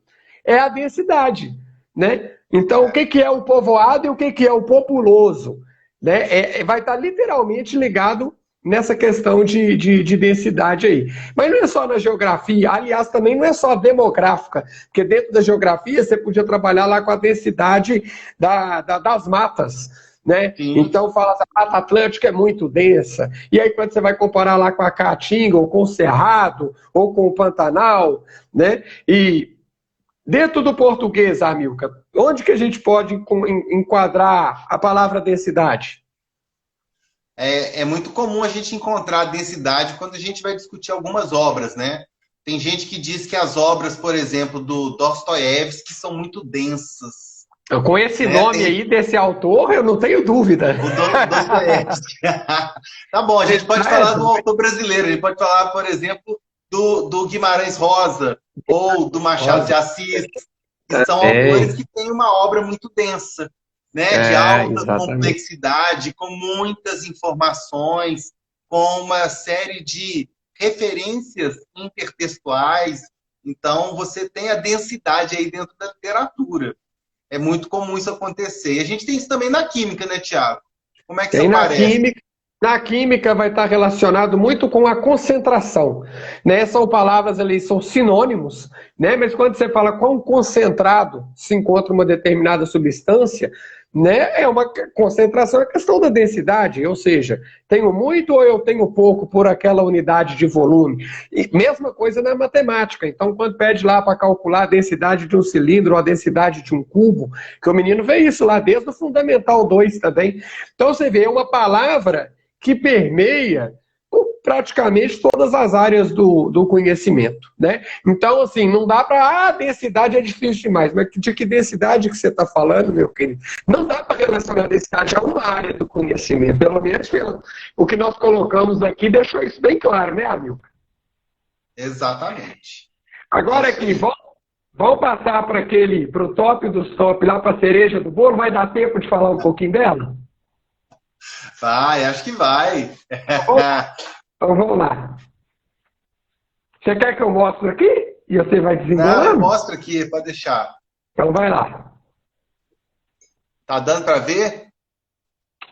É a densidade, né? Então, o que é o povoado e o que é o populoso? Né? Vai estar literalmente ligado nessa questão de densidade aí. Mas não é só na geografia, aliás, também não é só demográfica, porque dentro da geografia você podia trabalhar lá com a densidade das matas, né? Então fala que a Mata Atlântica é muito densa, e aí quando você vai comparar lá com a Caatinga, ou com o Cerrado, ou com o Pantanal, né? E dentro do português, Amilcar, onde que a gente pode enquadrar a palavra densidade? É muito comum a gente encontrar densidade quando a gente vai discutir algumas obras, né? Tem gente que diz que as obras, por exemplo, do Dostoiévski são muito densas. Com esse nome aí desse autor, eu não tenho dúvida. O Dostoiévski. Tá bom, a gente pode falar do autor brasileiro, a gente pode falar, por exemplo, do Guimarães Rosa ou do Machado de Assis, que são autores que têm uma obra muito densa, né? De alta complexidade, com muitas informações, com uma série de referências intertextuais. Então, você tem a densidade aí dentro da literatura. É muito comum isso acontecer. E a gente tem isso também na química, né, Tiago? Como é que isso aparece? Na química vai estar relacionado muito com a concentração, né? São palavras ali, são sinônimos, né? Mas quando você fala quão concentrado se encontra uma determinada substância, né? É uma concentração, é questão da densidade, ou seja, tenho muito ou eu tenho pouco por aquela unidade de volume. E mesma coisa na matemática. Então, quando pede lá para calcular a densidade de um cilindro ou a densidade de um cubo, que o menino vê isso lá desde o Fundamental 2 também. Então, você vê, é uma palavra que permeia praticamente todas as áreas do conhecimento, né? Então, assim, não dá para, densidade é difícil demais, mas de que densidade que você está falando, meu querido? Não dá para relacionar a densidade a uma área do conhecimento, pelo menos o que nós colocamos aqui deixou isso bem claro, né, amigo? Exatamente. Agora aqui, vamos passar para o top dos top, lá para a cereja do bolo, vai dar tempo de falar um pouquinho dela? Vai, acho que vai. Então vamos lá. Você quer que eu mostre aqui? E você vai Não, desenrolando? mostra aqui, pode deixar. Então vai lá. Tá dando para ver?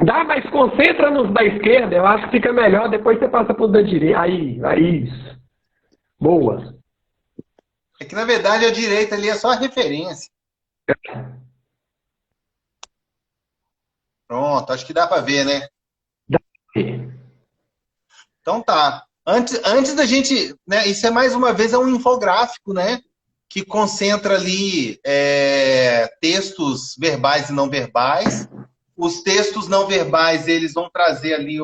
Dá, mas concentra nos da esquerda, eu acho que fica melhor, depois você passa para os da direita. Aí, isso. Boa. É que, na verdade, a direita ali é só a referência. Pronto, acho que dá para ver, né? Dá. Então tá. Antes da gente, né? Isso é mais uma vez um infográfico, né? Que concentra ali textos verbais e não verbais. Os textos não verbais, eles vão trazer ali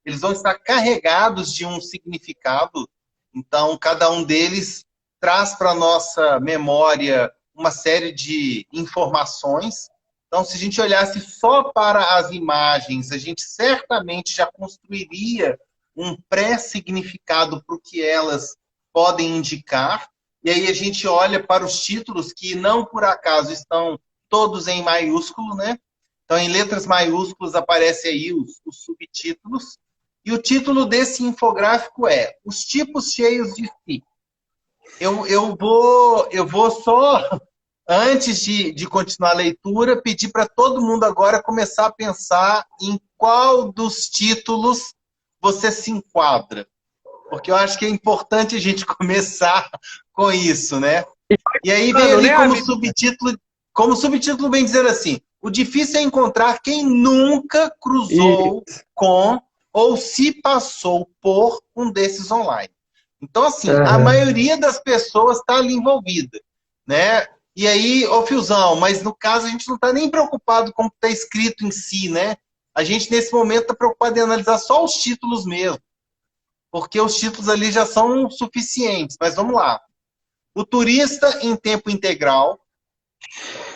eles vão estar carregados de um significado. Então, cada um deles traz para a nossa memória uma série de informações. Então, se a gente olhasse só para as imagens, a gente certamente já construiria um pré-significado para o que elas podem indicar. E aí a gente olha para os títulos, que não por acaso estão todos em maiúsculo, né? Então, em letras maiúsculas aparecem aí os subtítulos. E o título desse infográfico é Os Tipos Cheios de Si. Eu vou só, antes de continuar a leitura, pedir para todo mundo agora começar a pensar em qual dos títulos você se enquadra. Porque eu acho que é importante a gente começar com isso, né? E aí vem ali como subtítulo vem dizer assim, o difícil é encontrar quem nunca cruzou com ou se passou por um desses online. Então, assim, a maioria das pessoas está ali envolvida, né? E aí, Fiozão, mas no caso a gente não está nem preocupado com o que está escrito em si, né? A gente, nesse momento, está preocupado em analisar só os títulos mesmo, porque os títulos ali já são suficientes. Mas vamos lá. O turista em tempo integral.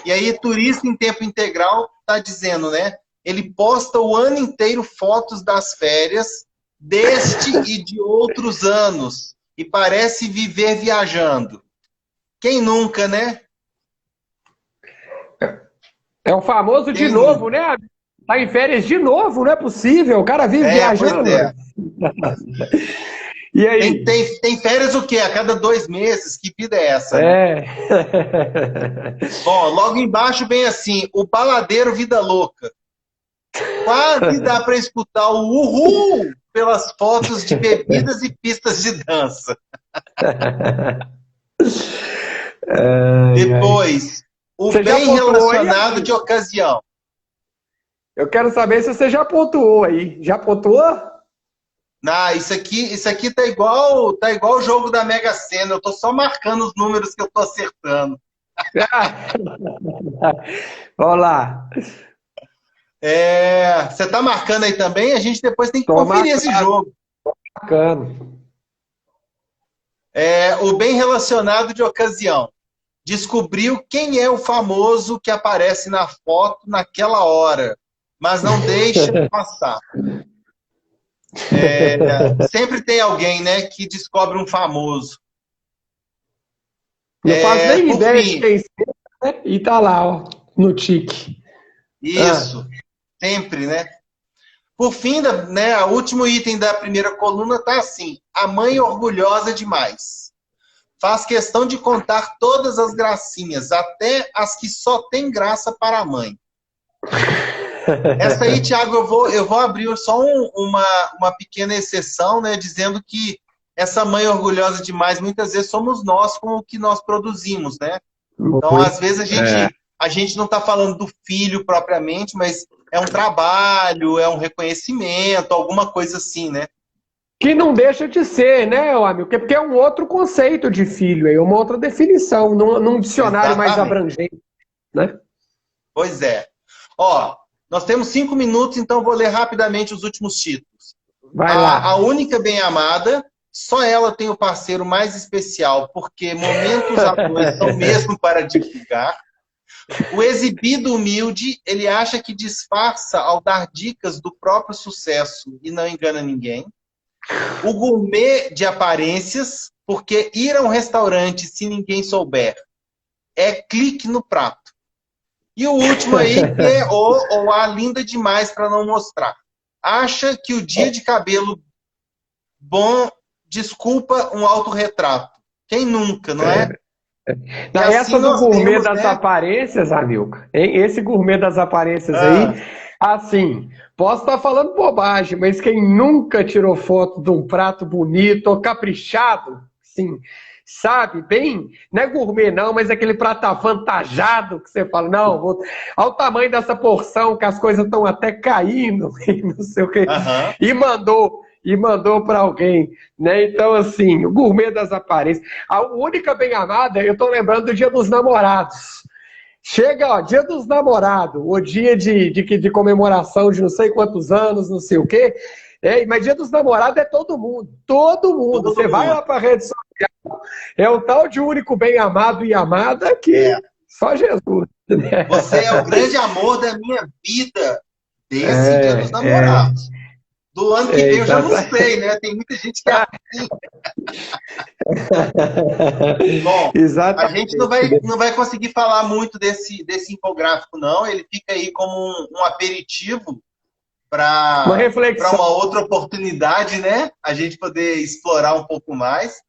E aí, turista em tempo integral está dizendo, né? Ele posta o ano inteiro fotos das férias deste e de outros anos. E parece viver viajando. Quem nunca, né? É o famoso de novo, né? Tá em férias de novo, não é possível. O cara vive viajando. Pois é. E aí? Tem férias o quê? A cada 2 meses? Que vida é essa? Né? Bom, logo embaixo vem assim, o baladeiro Vida Louca. Quase dá para escutar o uhul pelas fotos de bebidas e pistas de dança. Depois, o bem relacionado de ocasião. Eu quero saber se você já pontuou aí. Já pontuou? Não, isso aqui tá igual o jogo da Mega Sena. Eu tô só marcando os números que eu tô acertando. Vamos lá. Você tá marcando aí também? A gente depois tem que conferir esse jogo. Marcando. O bem relacionado de ocasião. Descobriu quem é o famoso que aparece na foto naquela hora, mas não deixa passar. Sempre tem alguém, né, que descobre um famoso. Não faz nem ideia de quem seja, né? E tá lá, ó, no tique. Isso, sempre, né? Por fim, né, o último item da primeira coluna tá assim, a mãe orgulhosa demais. Faz questão de contar todas as gracinhas, até as que só tem graça para a mãe. Essa aí, Thiago, eu vou abrir só uma pequena exceção, né, dizendo que essa mãe orgulhosa demais, muitas vezes somos nós com o que nós produzimos, né? Então, às vezes, a gente não está falando do filho propriamente, mas é um trabalho, é um reconhecimento, alguma coisa assim, né? Que não deixa de ser, né, amigo? Porque é um outro conceito de filho, é uma outra definição, num dicionário mais Exatamente. abrangente, né? Pois é. Ó, nós temos 5 minutos, então eu vou ler rapidamente os últimos títulos. Vai A lá. única bem-amada, só ela tem o parceiro mais especial, porque momentos a dois são mesmo para divulgar. O exibido humilde, ele acha que disfarça ao dar dicas do próprio sucesso e não engana ninguém. O gourmet de aparências, porque ir a um restaurante se ninguém souber é clique no prato. E o último aí, que é ou a linda demais para não mostrar. Acha que o dia de cabelo bom desculpa um autorretrato. Quem nunca, não é? E assim Essa do nós gourmet temos, das né? aparências, Amilcar, hein? Esse gourmet das aparências aí, Ah, assim, posso estar falando bobagem, mas quem nunca tirou foto de um prato bonito ou caprichado, sim, sabe, bem, não é gourmet não, mas aquele prato avantajado que você fala, não, olha o tamanho dessa porção, que as coisas estão até caindo, e não sei o quê, aham. e mandou para alguém, né? Então, assim, o gourmet das aparências. A única bem-amada, eu estou lembrando do Dia dos Namorados. Chega, ó, Dia dos Namorados, o dia de comemoração de não sei quantos anos, não sei o quê. Mas Dia dos Namorados é todo mundo, todo mundo. Todo Você vai lá mundo. para a rede social, é o tal de único bem-amado e amada que É. só Jesus. Né? Você é o grande amor da minha vida desse Dia dos É, é, Namorados. Do ano que vem eu já não exatamente. sei, né? Tem muita gente que é assim. Bom, a gente não vai, Exatamente. não vai conseguir falar muito desse infográfico, não. Ele fica aí como um aperitivo Uma para reflexão. uma outra oportunidade, né? A gente poder explorar um pouco mais.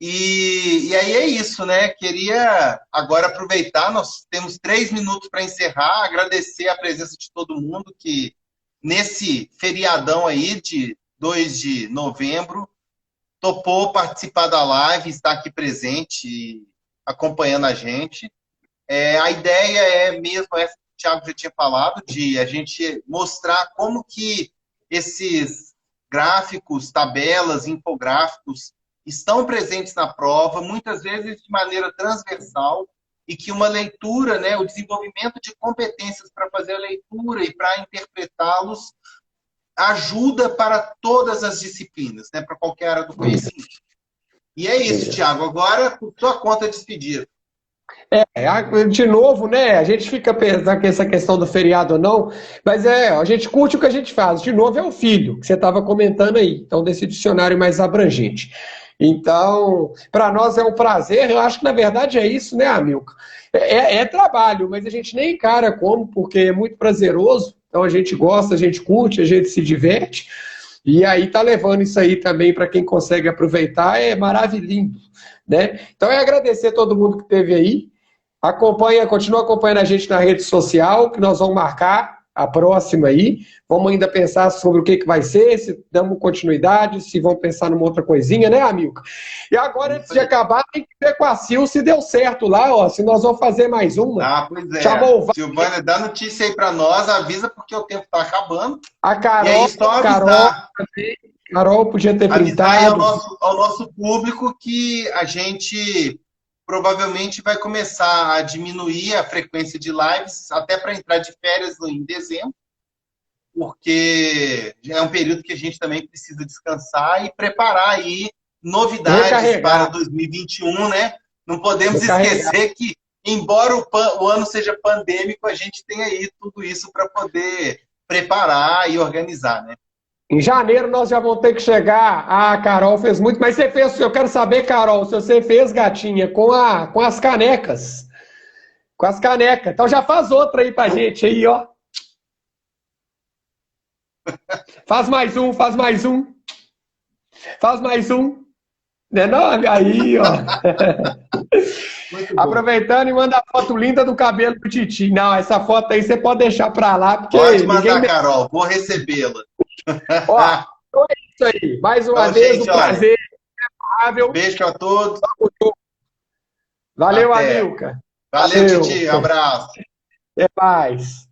E aí é isso, né? Queria agora aproveitar, nós temos 3 minutos para encerrar, agradecer a presença de todo mundo que nesse feriadão aí de 2 de novembro topou participar da live, estar aqui presente e acompanhando a gente. A ideia é mesmo essa que o Thiago já tinha falado, de a gente mostrar como que esses gráficos, tabelas, infográficos estão presentes na prova, muitas vezes de maneira transversal, e que uma leitura, né, o desenvolvimento de competências para fazer a leitura e para interpretá-los ajuda para todas as disciplinas, né, para qualquer área do conhecimento. E é isso, Thiago. Agora, por sua conta, despedida. De novo, né? A gente fica pensando que essa questão do feriado ou não, mas a gente curte o que a gente faz. De novo, é o filho, que você estava comentando aí, então, desse dicionário mais abrangente. Então, para nós é um prazer, eu acho que na verdade é isso, né, Amilcar? É trabalho, mas a gente nem encara como, porque é muito prazeroso, então a gente gosta, a gente curte, a gente se diverte, e aí tá levando isso aí também para quem consegue aproveitar, é maravilhoso, né? Então é agradecer todo mundo que esteve aí. Continua acompanhando a gente na rede social, que nós vamos marcar a próxima aí. Vamos ainda pensar sobre o que vai ser, se damos continuidade, se vamos pensar numa outra coisinha, né, Amilcar? E agora, antes de acabar, tem que ver com a Sil se deu certo lá, ó, se nós vamos fazer mais uma. Ah, pois é. Chamou Silvânia, dá notícia aí para nós, avisa porque o tempo está acabando. a E aí, Carol, só Carol, avisar, Carol podia ter avisar aí printado. ao nosso público que a gente provavelmente vai começar a diminuir a frequência de lives, até para entrar de férias em dezembro, porque é um período que a gente também precisa descansar e preparar aí novidades para Recarregar, 2021, né? Não podemos recarregar. esquecer que, embora o ano seja pandêmico, a gente tem aí tudo isso para poder preparar e organizar, né? Em janeiro nós já vamos ter que chegar. Ah, a Carol fez muito, mas você fez. Eu quero saber, Carol, se você fez, gatinha, com as canecas. Com as canecas. Então já faz outra aí pra gente aí, ó. Faz mais um, faz mais um. Faz mais um. Né não? Aí, ó. Muito bom. Aproveitando e manda a foto linda do cabelo do Titi. Não, essa foto aí você pode deixar pra lá, Pode porque mandar, ninguém. Carol, vou recebê-la. Ó, então é isso aí. Mais uma Então, vez, um gente, olha, prazer. Amável. beijo para todos. Valeu, Até. Amilcar. Valeu, Valeu, Titi. Abraço. até mais.